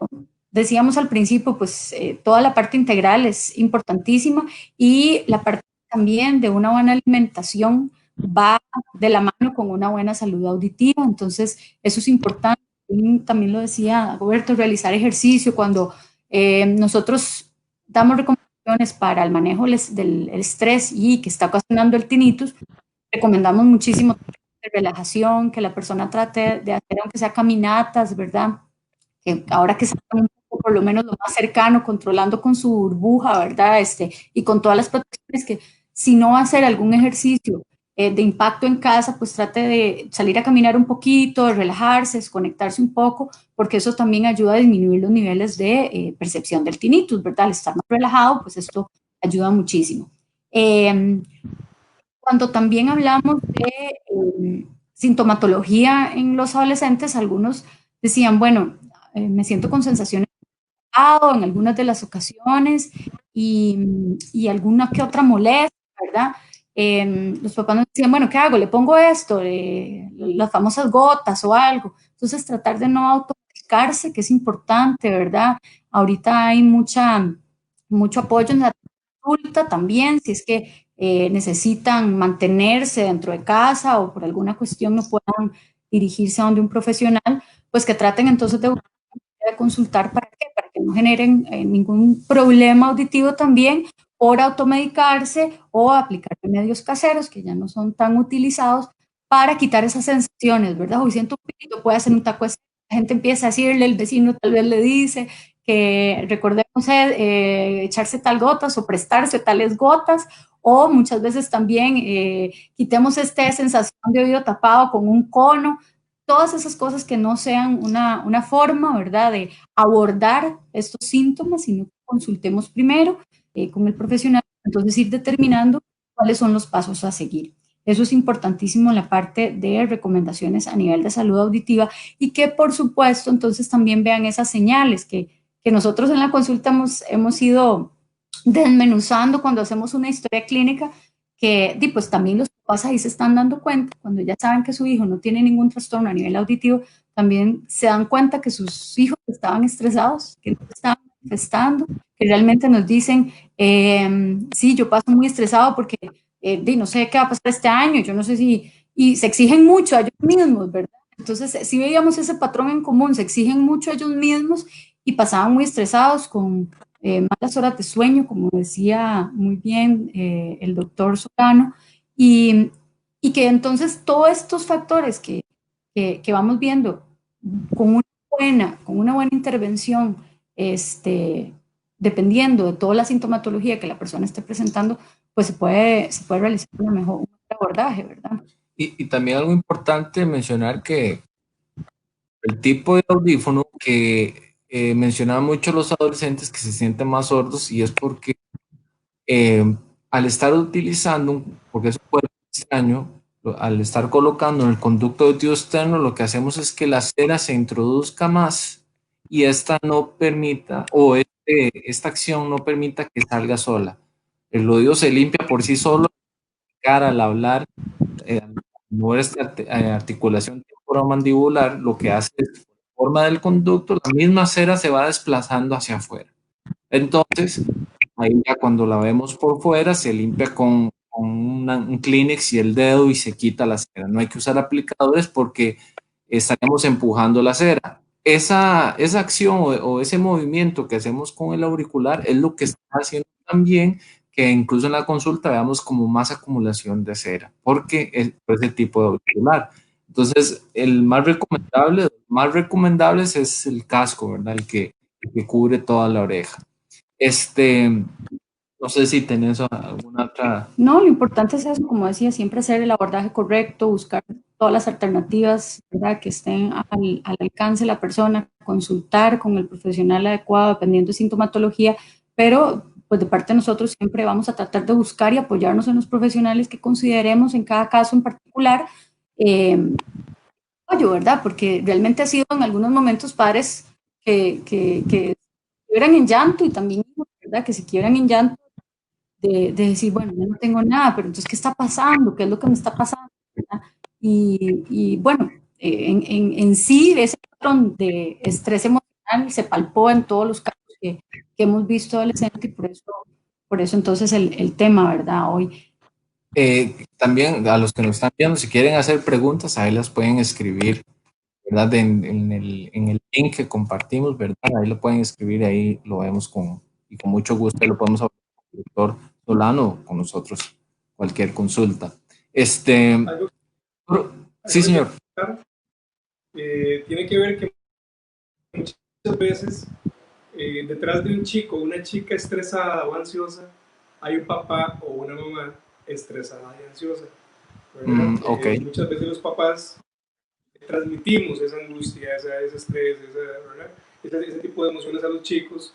decíamos al principio, pues toda la parte integral es importantísima y la parte también de una buena alimentación va de la mano con una buena salud auditiva, entonces eso es importante. También lo decía Roberto, realizar ejercicio cuando nosotros damos recomendaciones para el manejo del estrés y que está ocasionando el tinnitus, recomendamos muchísimo de relajación, que la persona trate de hacer aunque sea caminatas, ¿verdad? Que ahora que están un poco, por lo menos lo más cercano, controlando con su burbuja, ¿verdad? Y con todas las protecciones, que si no va a hacer algún ejercicio de impacto en casa, pues trate de salir a caminar un poquito, de relajarse, desconectarse un poco, porque eso también ayuda a disminuir los niveles de percepción del tinnitus, ¿verdad? Al estar más relajado, pues esto ayuda muchísimo. Cuando también hablamos de sintomatología en los adolescentes, algunos decían, bueno, me siento con sensaciones en algunas de las ocasiones y alguna que otra molestia, ¿verdad? Los papás nos decían, bueno, ¿qué hago? ¿Le pongo esto? Las famosas gotas o algo. Entonces, tratar de no automedicarse, que es importante, ¿verdad? Ahorita hay mucho apoyo en la consulta también, si es que necesitan mantenerse dentro de casa o por alguna cuestión no puedan dirigirse a donde un profesional, pues que traten entonces de consultar. ¿Para qué? Para que no generen ningún problema auditivo también por automedicarse o aplicar remedios caseros que ya no son tan utilizados para quitar esas sensaciones, ¿verdad? Hoy siento un pito, puede hacer un taco de la gente empieza a decirle, el vecino tal vez le dice que recordemos echarse tal gotas o prestarse tales gotas, o muchas veces también quitemos esta sensación de oído tapado con un cono, todas esas cosas que no sean una forma, ¿verdad?, de abordar estos síntomas, sino que consultemos primero con el profesional, entonces ir determinando cuáles son los pasos a seguir. Eso es importantísimo en la parte de recomendaciones a nivel de salud auditiva y que, por supuesto, entonces también vean esas señales que nosotros en la consulta hemos ido desmenuzando cuando hacemos una historia clínica, que pues también los papás ahí se están dando cuenta, cuando ya saben que su hijo no tiene ningún trastorno a nivel auditivo, también se dan cuenta que sus hijos estaban estresados, que no estaban manifestando, que realmente nos dicen, sí, yo paso muy estresado porque no sé qué va a pasar este año, yo no sé si, y se exigen mucho a ellos mismos, ¿verdad? Entonces, si veíamos ese patrón en común, se exigen mucho a ellos mismos y pasaban muy estresados con malas horas de sueño, como decía muy bien el doctor Solano, y, y que entonces todos estos factores que vamos viendo con una buena intervención, dependiendo de toda la sintomatología que la persona esté presentando, pues se puede realizar un mejor abordaje, ¿verdad? Y también algo importante mencionar que el tipo de audífono que mencionaban mucho los adolescentes que se sienten más sordos, y es porque al estar utilizando, porque eso puede ser extraño, al estar colocando en el conducto auditivo externo, lo que hacemos es que la cera se introduzca más y esta no permita, o esta acción no permita que salga sola. El oído se limpia por sí solo cara al hablar, al mover esta articulación temporomandibular, lo que hace es, por forma del conducto, la misma cera se va desplazando hacia afuera. Entonces, ahí ya cuando la vemos por fuera, se limpia con un Kleenex y el dedo y se quita la cera. No hay que usar aplicadores porque estaremos empujando la cera. Esa acción o ese movimiento que hacemos con el auricular es lo que está haciendo también que incluso en la consulta veamos como más acumulación de cera, porque es ese tipo de auricular. Entonces, el más recomendable es el casco, ¿verdad? El que cubre toda la oreja. No sé si tenés alguna otra. No, lo importante es eso, como decía, siempre hacer el abordaje correcto, buscar todas las alternativas, ¿verdad?, que estén al alcance de la persona, consultar con el profesional adecuado dependiendo de sintomatología, pero pues de parte de nosotros siempre vamos a tratar de buscar y apoyarnos en los profesionales que consideremos en cada caso en particular apoyo, ¿verdad? Porque realmente ha sido en algunos momentos padres que quiebran en llanto y también hijos, ¿verdad?, que se quiebran en llanto de decir, bueno, yo no tengo nada, pero entonces, ¿qué está pasando? ¿Qué es lo que me está pasando? ¿Verdad? Y bueno, en sí, ese patrón de estrés emocional se palpó en todos los casos que hemos visto adolescentes y por eso entonces el tema, ¿verdad? Hoy. También a los que nos están viendo, si quieren hacer preguntas, ahí las pueden escribir, ¿verdad? En el link que compartimos, ¿verdad? Ahí lo pueden escribir, ahí lo vemos y con mucho gusto lo podemos hablar con el doctor Solano, con nosotros, cualquier consulta. Algo, Sí, algo que señor. tiene que ver que muchas veces detrás de un chico o una chica estresada o ansiosa hay un papá o una mamá estresada y ansiosa, ¿verdad? Ok. Muchas veces los papás transmitimos esa angustia, ese estrés, ¿verdad? Ese tipo de emociones a los chicos,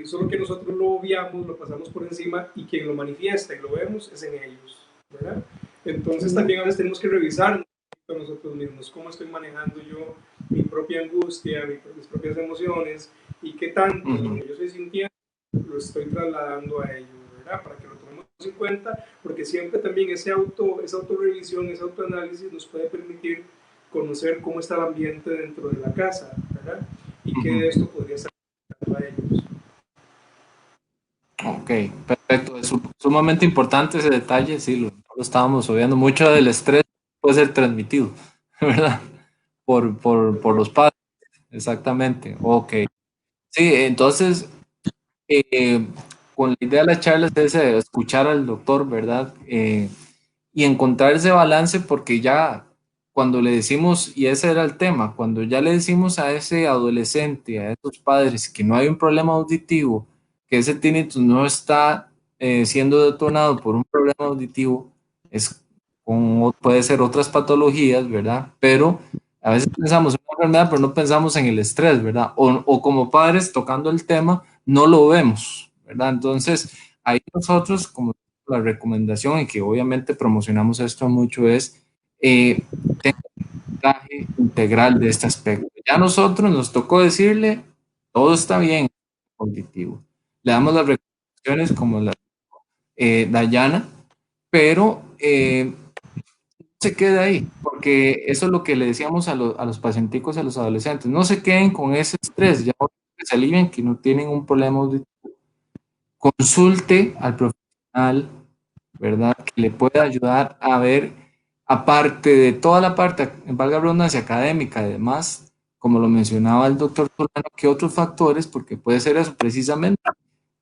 solo que nosotros lo obviamos, lo pasamos por encima y quien lo manifiesta y lo vemos es en ellos, ¿verdad? Entonces también a veces tenemos que revisar nosotros mismos cómo estoy manejando yo mi propia angustia, mis propias emociones y qué tanto de lo que yo estoy sintiendo lo estoy trasladando a ellos, ¿verdad? Para que lo tomemos en cuenta, porque siempre también esa autorrevisión, ese autoanálisis nos puede permitir conocer cómo está el ambiente dentro de la casa, ¿verdad? Y qué de esto podría estar a ellos. Ok, perfecto. Es sumamente importante ese detalle, sí, lo estábamos obviando. Mucho del estrés puede ser transmitido, ¿verdad? Por los padres, exactamente. Ok. Sí, entonces, eh, con la idea de la charla es ese, escuchar al doctor, ¿verdad? Y encontrar ese balance porque ya cuando le decimos, y ese era el tema, cuando ya le decimos a ese adolescente, a esos padres que no hay un problema auditivo, que ese tinnitus no está siendo detonado por un problema auditivo, puede ser otras patologías, ¿verdad? Pero a veces pensamos en una enfermedad, pero no pensamos en el estrés, ¿verdad? O como padres tocando el tema, no lo vemos, ¿verdad? Entonces, ahí nosotros, como la recomendación y que obviamente promocionamos esto mucho es tener un traje integral de este aspecto. Ya a nosotros nos tocó decirle, todo está bien, auditivo. Le damos las recomendaciones como la Dayana, pero se quede ahí, porque eso es lo que le decíamos a los pacienticos y a los adolescentes, no se queden con ese estrés, ya que se alivien que no tienen un problema auditivo, consulte al profesional, ¿verdad? Que le pueda ayudar a ver, aparte de toda la parte, valga la redundancia, académica y demás, como lo mencionaba el doctor Solano, que otros factores, porque puede ser eso precisamente,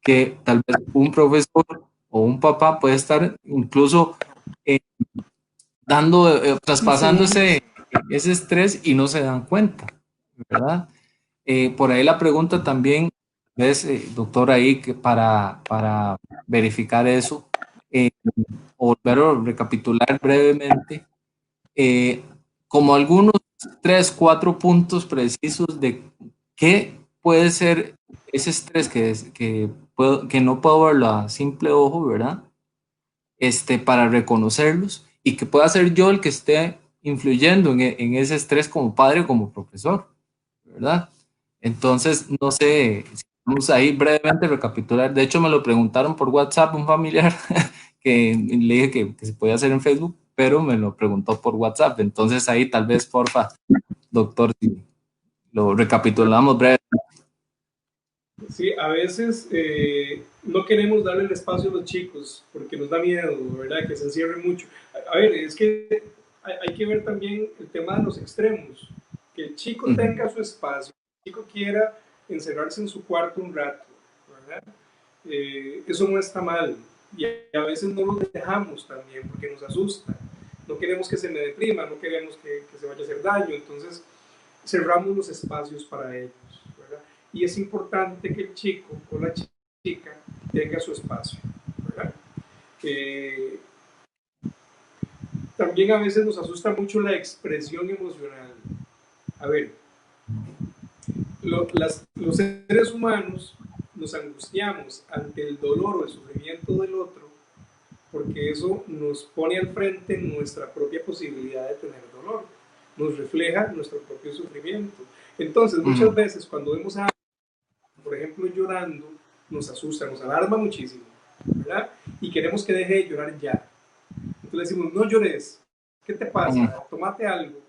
que tal vez un profesor o un papá puede estar incluso eh, traspasando ese estrés y no se dan cuenta, ¿verdad? Por ahí la pregunta también, ves, doctor, ahí que para verificar eso, eh, o volver a recapitular brevemente, eh, como algunos 3, 4 puntos precisos de qué puede ser ese estrés que no puedo verlo a simple ojo, ¿verdad? Para reconocerlos y que pueda ser yo el que esté influyendo en ese estrés como padre o como profesor, ¿verdad? Entonces, no sé, si vamos ahí brevemente recapitular. De hecho, me lo preguntaron por WhatsApp un familiar que le dije que se podía hacer en Facebook, pero me lo preguntó por WhatsApp. Entonces, ahí tal vez, porfa, doctor, si lo recapitulamos breve. Sí, a veces no queremos darle el espacio a los chicos porque nos da miedo, ¿verdad? Que se encierren mucho. A ver, es que hay que ver también el tema de los extremos. Que el chico tenga su espacio, que el chico quiera encerrarse en su cuarto un rato, ¿verdad? Eso no está mal. Y a veces no los dejamos también porque nos asusta. No queremos que se me deprima, no queremos que se vaya a hacer daño. Entonces cerramos los espacios para ellos, ¿verdad? Y es importante que el chico o la chica chica tenga su espacio, ¿verdad? También a veces nos asusta mucho la expresión emocional. A ver, los seres humanos nos angustiamos ante el dolor o el sufrimiento del otro porque eso nos pone al frente nuestra propia posibilidad de tener dolor, nos refleja nuestro propio sufrimiento. Entonces, muchas veces cuando vemos a alguien, por ejemplo, llorando, nos asusta, nos alarma muchísimo, ¿verdad? Y queremos que deje de llorar ya. Entonces le decimos, no llores, ¿qué te pasa? Tómate algo.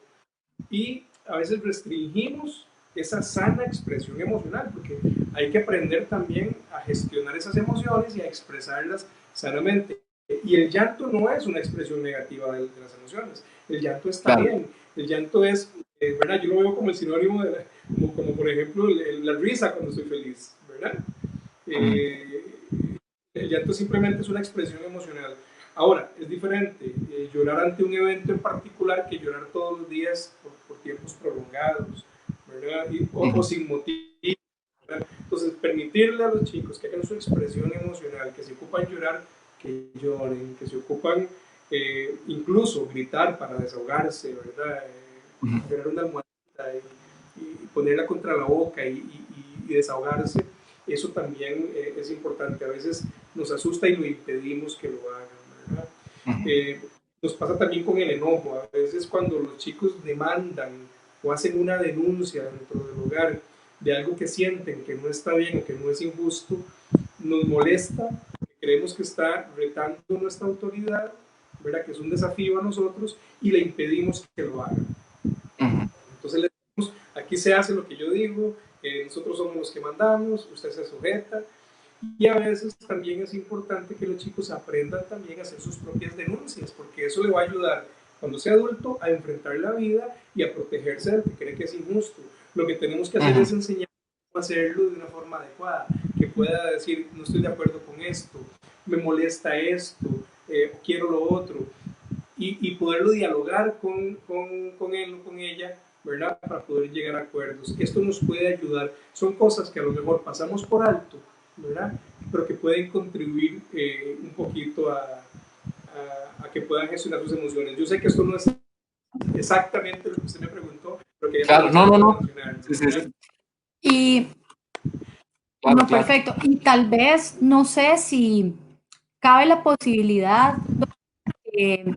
Y a veces restringimos esa sana expresión emocional, porque hay que aprender también a gestionar esas emociones y a expresarlas sanamente. Y el llanto no es una expresión negativa de las emociones, el llanto está bien, el llanto es, ¿verdad? Yo lo veo como el sinónimo de como por ejemplo la risa cuando estoy feliz, ¿verdad? El llanto simplemente es una expresión emocional. Ahora, es diferente llorar ante un evento en particular que llorar todos los días por tiempos prolongados, ¿verdad? O sin motivo. ¿Verdad? Entonces, permitirle a los chicos que hagan su expresión emocional, que se ocupan llorar, que lloren, que se ocupan incluso gritar para desahogarse, ¿verdad? Tener una almohadita y ponerla contra la boca y desahogarse. Eso también es importante. A veces nos asusta y lo impedimos que lo hagan, ¿verdad? Nos pasa también con el enojo. A veces cuando los chicos demandan o hacen una denuncia dentro del hogar de algo que sienten que no está bien o que no es injusto, nos molesta, creemos que está retando nuestra autoridad, ¿verdad? Que es un desafío a nosotros y le impedimos que lo hagan. Entonces le decimos, aquí se hace lo que yo digo, nosotros somos los que mandamos, usted se sujeta. Y a veces también es importante que los chicos aprendan también a hacer sus propias denuncias, porque eso le va a ayudar cuando sea adulto a enfrentar la vida y a protegerse del que cree que es injusto. Lo que tenemos que hacer es enseñar a hacerlo de una forma adecuada, que pueda decir, no estoy de acuerdo con esto, me molesta esto, quiero lo otro, y poderlo dialogar con él o con ella, ¿verdad? Para poder llegar a acuerdos. Esto nos puede ayudar. Son cosas que a lo mejor pasamos por alto, ¿verdad? Pero que pueden contribuir un poquito a que puedan gestionar sus emociones. Yo sé que esto no es exactamente lo que usted me preguntó, pero que claro, no. Sí, sí, sí. Y Claro, no, perfecto. Y tal vez, no sé si cabe la posibilidad de que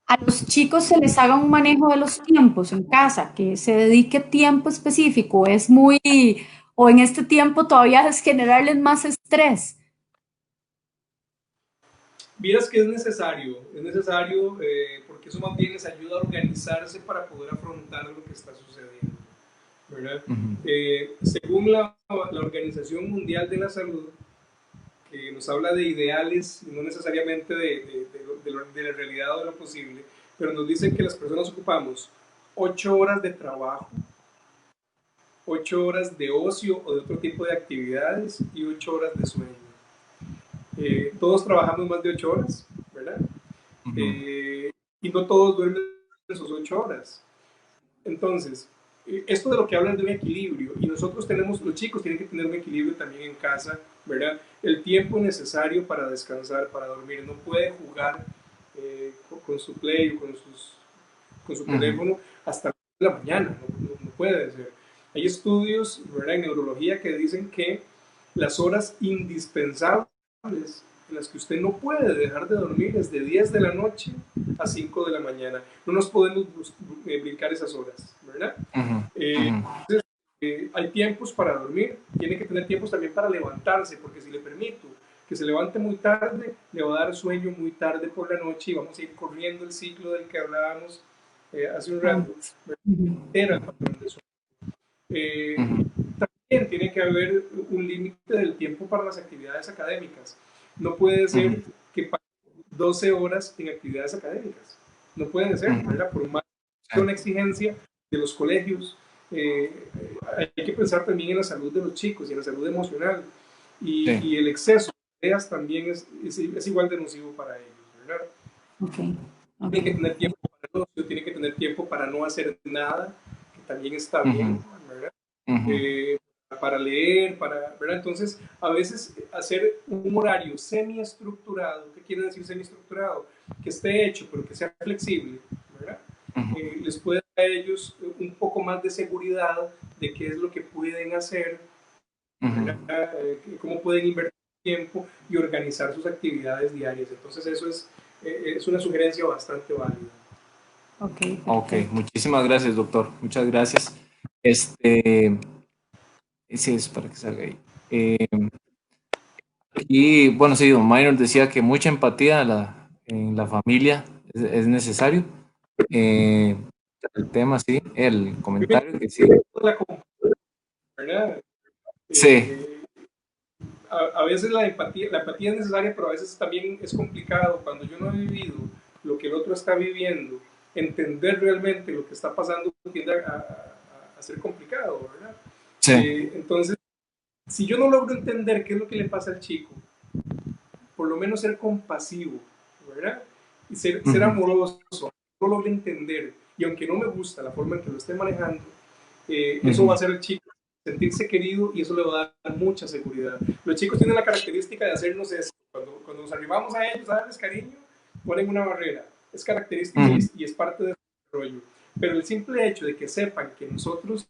a los chicos se les haga un manejo de los tiempos en casa, que se dedique tiempo específico. Es muy, o en este tiempo todavía es generarles más estrés. Vieras que es necesario porque eso más bien les ayuda a organizarse para poder afrontar lo que está sucediendo, ¿verdad? Según la Organización Mundial de la Salud, que nos habla de ideales, no necesariamente de la realidad o de lo posible, pero nos dice que las personas ocupamos 8 horas de trabajo, 8 horas de ocio o de otro tipo de actividades y 8 horas de sueño. Todos trabajamos más de 8 horas, ¿verdad? Y no todos duermen esas 8 horas. Entonces, esto de lo que hablan de un equilibrio, y nosotros tenemos, los chicos tienen que tener un equilibrio también en casa, ¿verdad? El tiempo necesario para descansar, para dormir. No puede jugar con su play o con su teléfono hasta la mañana, no puede ser. Hay estudios, ¿verdad?, en neurología que dicen que las horas indispensables en las que usted no puede dejar de dormir es de 10 de la noche a 5 de la mañana. No nos podemos brincar esas horas, ¿verdad? Entonces, hay tiempos para dormir, tiene que tener tiempos también para levantarse, porque si le permito que se levante muy tarde, le va a dar sueño muy tarde por la noche y vamos a ir corriendo el ciclo del que hablábamos hace un rato. Era el patrón de sueño. También tiene que haber un límite del tiempo para las actividades académicas. No puede ser que pase 12 horas en actividades académicas. No puede ser, ¿verdad? Por más que una exigencia de los colegios, hay que pensar también en la salud de los chicos y en la salud emocional. Y el exceso de tareas también es igual de nocivo para ellos, ¿verdad? Tiene que tener tiempo para el ocio, tiene que tener tiempo para no hacer nada, que también está bien, ¿verdad? para leer, ¿verdad? Entonces, a veces hacer un horario semiestructurado, ¿qué quiere decir semiestructurado? Que esté hecho, pero que sea flexible, ¿verdad? Les puede dar a ellos un poco más de seguridad de qué es lo que pueden hacer, cómo pueden invertir tiempo y organizar sus actividades diarias. Entonces, eso es una sugerencia bastante válida. Ok, muchísimas gracias, doctor. Muchas gracias. Sí, es para que salga ahí. Y bueno, sí, don Minor decía que mucha empatía en la familia es necesario. El tema, sí, el comentario que sí. ¿Verdad? Sí. A veces la empatía es necesaria, pero a veces también es complicado cuando yo no he vivido lo que el otro está viviendo. Entender realmente lo que está pasando tiende a ser complicado, ¿verdad? Sí. Entonces, si yo no logro entender qué es lo que le pasa al chico, por lo menos ser compasivo, ¿verdad? Y ser amoroso, no logro entender, y aunque no me gusta la forma en que lo esté manejando, eso va a hacer al chico sentirse querido y eso le va a dar mucha seguridad. Los chicos tienen la característica de hacernos eso. Cuando nos arribamos a ellos a darles cariño, ponen una barrera. Es característica y es parte del desarrollo. Pero el simple hecho de que sepan que nosotros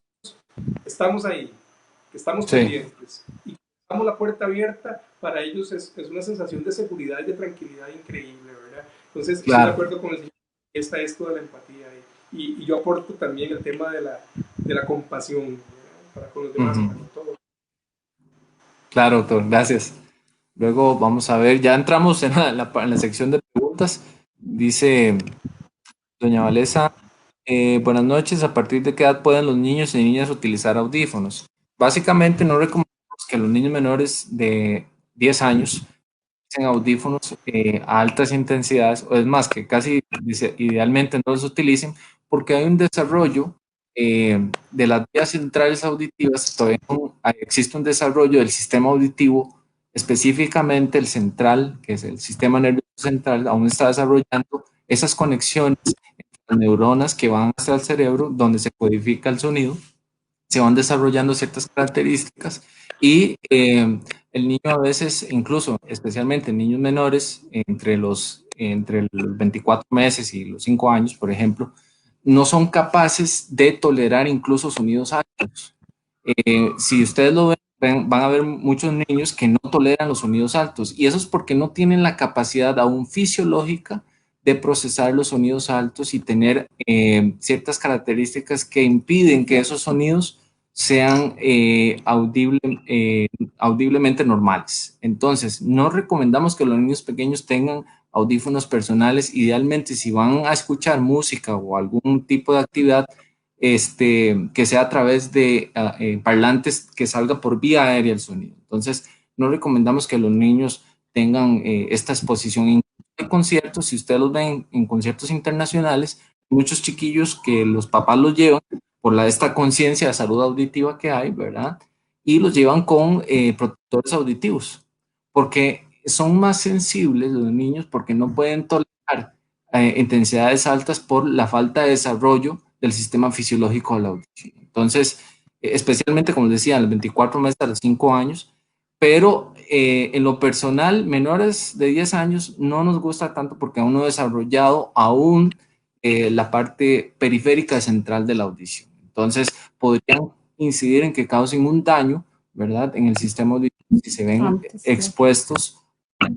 estamos ahí, que estamos pendientes y que damos la puerta abierta, para ellos es una sensación de seguridad y de tranquilidad increíble, ¿verdad? Entonces, estoy de acuerdo con el señor, está esto de la empatía y yo aporto también el tema de la compasión, ¿verdad? Para con los demás, para con todos. Claro, doctor, gracias. Luego vamos a ver, ya entramos en la sección de preguntas. Dice doña Valesa, buenas noches, ¿a partir de qué edad pueden los niños y niñas utilizar audífonos? Básicamente no recomendamos que los niños menores de 10 años utilicen audífonos a altas intensidades, o es más, que casi idealmente no los utilicen, porque hay un desarrollo de las vías centrales auditivas, todavía existe un desarrollo del sistema auditivo, específicamente el central, que es el sistema nervioso central, aún está desarrollando esas conexiones entre las neuronas que van hasta el cerebro, donde se codifica el sonido, se van desarrollando ciertas características y el niño a veces, incluso especialmente en niños menores, entre los 24 meses y los 5 años, por ejemplo, no son capaces de tolerar incluso sonidos altos. Si ustedes lo ven, van a ver muchos niños que no toleran los sonidos altos y eso es porque no tienen la capacidad aún fisiológica de procesar los sonidos altos y tener ciertas características que impiden que esos sonidos sean audiblemente normales. Entonces, no recomendamos que los niños pequeños tengan audífonos personales. Idealmente, si van a escuchar música o algún tipo de actividad, que sea a través de parlantes que salga por vía aérea el sonido. Entonces, no recomendamos que los niños tengan esta exposición. En conciertos, si ustedes los ven en conciertos internacionales, muchos chiquillos que los papás los llevan por esta conciencia de salud auditiva que hay, ¿verdad? Y los llevan con protectores auditivos, porque son más sensibles los niños, porque no pueden tolerar intensidades altas por la falta de desarrollo del sistema fisiológico de la audición. Entonces, especialmente, como les decía, a los 24 meses, a los 5 años, pero en lo personal, menores de 10 años no nos gusta tanto porque aún no ha desarrollado aún la parte periférica central de la audición. Entonces, podrían incidir en que causen un daño, ¿verdad?, en el sistema auditivo si se ven expuestos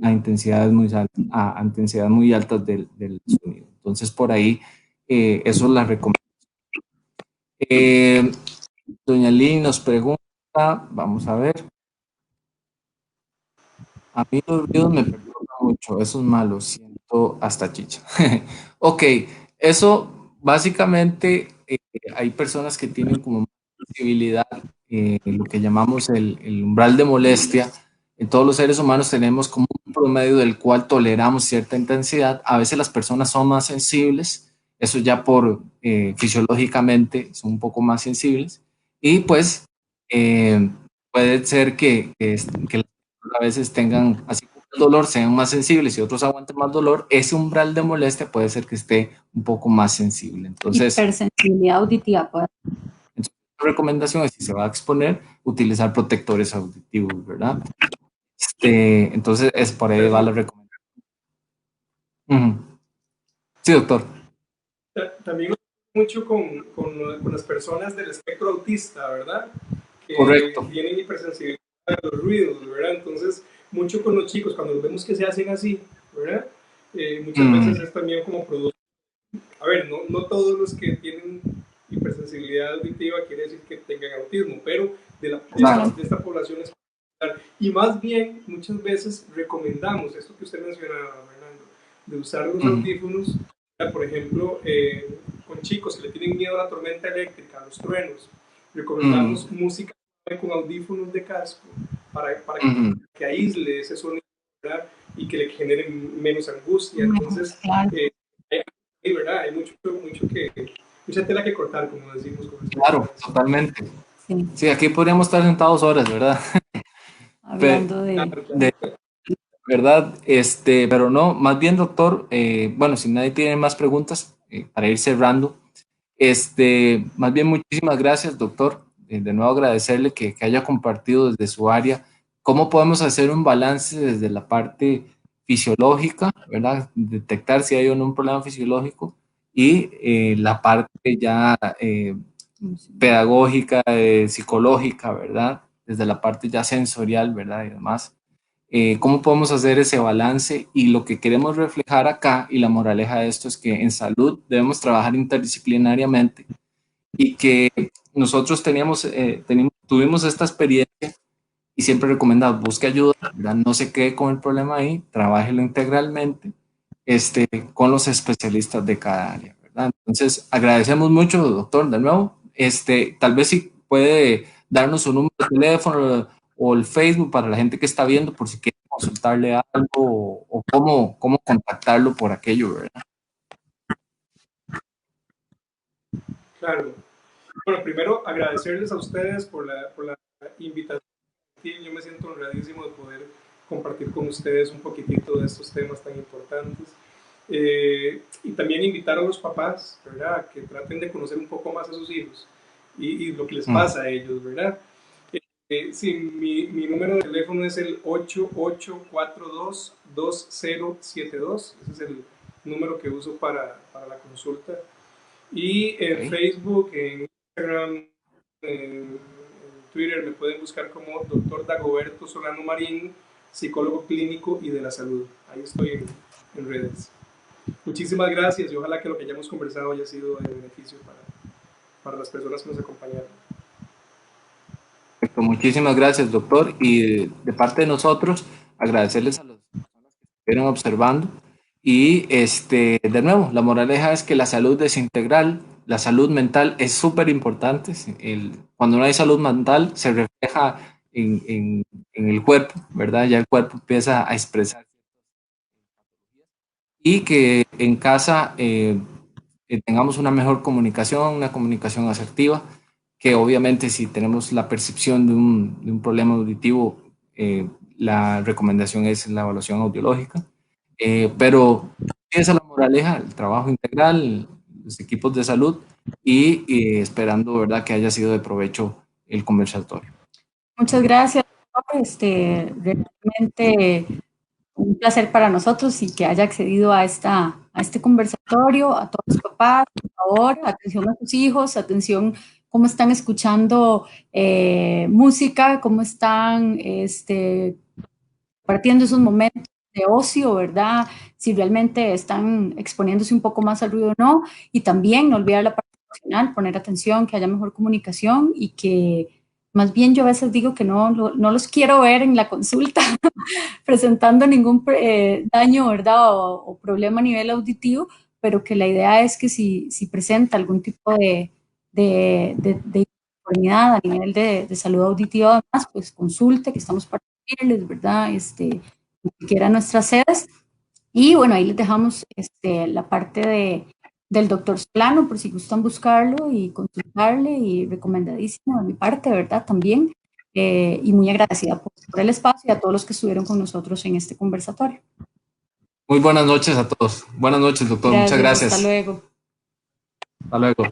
a intensidades muy altas del sonido. Entonces, por ahí, eso es la recomendación. Doña Lynn nos pregunta, vamos a ver. A mí los ruidos me perturban mucho, eso es malo, siento hasta chicha. Ok, eso básicamente hay personas que tienen como sensibilidad, lo que llamamos el umbral de molestia. En todos los seres humanos tenemos como un promedio del cual toleramos cierta intensidad. A veces las personas son más sensibles, eso ya por fisiológicamente son un poco más sensibles. Y pues puede ser que a veces tengan, así como el dolor, sean más sensibles y otros aguanten más dolor, ese umbral de molestia puede ser que esté un poco más sensible. Entonces, hipersensibilidad auditiva. Pues. Entonces, recomendación es, si se va a exponer, utilizar protectores auditivos, ¿verdad? Entonces, es por ahí va la recomendación. Sí, doctor. También mucho con las personas del espectro autista, ¿verdad? Que Correcto. tienen hipersensibilidad a los ruidos, ¿verdad? Entonces, mucho con los chicos, cuando vemos que se hacen así, ¿verdad? Muchas veces es también como producto. A ver, no todos los que tienen hipersensibilidad auditiva quiere decir que tengan autismo, pero de esta población es. Y más bien, muchas veces recomendamos esto que usted mencionaba, Fernando, de usar los audífonos, por ejemplo, con chicos que le tienen miedo a la tormenta eléctrica, a los truenos, recomendamos música con audífonos de casco para que aísle ese sonido, ¿verdad? Y que le genere menos angustia. Entonces, ¿verdad? Hay mucha tela que cortar, como decimos. Claro, totalmente. Sí, aquí podríamos estar sentados horas, ¿verdad? Hablando ¿verdad? Pero no, más bien, doctor, bueno, si nadie tiene más preguntas, para ir cerrando, más bien muchísimas gracias, doctor. De nuevo agradecerle que haya compartido desde su área cómo podemos hacer un balance desde la parte fisiológica, ¿verdad? Detectar si hay o no un problema fisiológico y la parte ya pedagógica, psicológica, ¿verdad? Desde la parte ya sensorial, ¿verdad? Y demás. ¿Cómo podemos hacer ese balance? Y lo que queremos reflejar acá, y la moraleja de esto, es que en salud debemos trabajar interdisciplinariamente y que nosotros tuvimos esta experiencia y siempre recomendamos, busque ayuda, ¿verdad? No se quede con el problema ahí, trabájelo integralmente con los especialistas de cada área, ¿verdad? Entonces, agradecemos mucho, doctor, de nuevo. Tal vez si puede darnos su número de teléfono o el Facebook para la gente que está viendo, por si quiere consultarle algo o cómo contactarlo por aquello, ¿verdad? Claro. Bueno, primero agradecerles a ustedes por la invitación. Yo me siento honradísimo de poder compartir con ustedes un poquitito de estos temas tan importantes. Y también invitar a los papás, ¿verdad?, que traten de conocer un poco más a sus hijos y lo que les pasa a ellos, ¿verdad? Sí, mi número de teléfono es el 8842-2072. Ese es el número que uso para la consulta. Y en Facebook, en Instagram, en Twitter me pueden buscar como Dr. Dagoberto Solano Marín, psicólogo clínico y de la salud. Ahí estoy en redes. Muchísimas gracias y ojalá que lo que hayamos conversado haya sido de beneficio para las personas que nos acompañaron. Perfecto. Muchísimas gracias, doctor. Y de parte de nosotros, agradecerles a las personas que estuvieron observando. Y de nuevo, la moraleja es que la salud es integral, la salud mental es súper importante. Cuando no hay salud mental, se refleja en el cuerpo, ¿verdad? Ya el cuerpo empieza a expresar. Y que en casa tengamos una mejor comunicación, una comunicación asertiva, que obviamente si tenemos la percepción de un problema auditivo, la recomendación es la evaluación audiológica. Pero esa es la moraleja, el trabajo integral, los equipos de salud y esperando, ¿verdad?, que haya sido de provecho el conversatorio. Muchas gracias. Realmente un placer para nosotros y que haya accedido a este conversatorio. A todos los papás, por favor, atención a sus hijos, atención cómo están escuchando música, cómo están partiendo esos momentos de ocio, ¿verdad? Si realmente están exponiéndose un poco más al ruido o no. Y también no olvidar la parte emocional, poner atención, que haya mejor comunicación y que más bien yo a veces digo que no los quiero ver en la consulta presentando ningún daño, ¿verdad? O problema a nivel auditivo, pero que la idea es que si presenta algún tipo de inconformidad a nivel de salud auditiva, además, pues consulte, que estamos para servirles, ¿verdad? Cualquiera de nuestras sedes. Y bueno, ahí les dejamos la parte del doctor Solano, por si gustan buscarlo y consultarle, y recomendadísimo de mi parte, ¿verdad? También. Y muy agradecida por el espacio y a todos los que estuvieron con nosotros en este conversatorio. Muy buenas noches a todos. Buenas noches, doctor. Muchas gracias. Hasta luego. Hasta luego.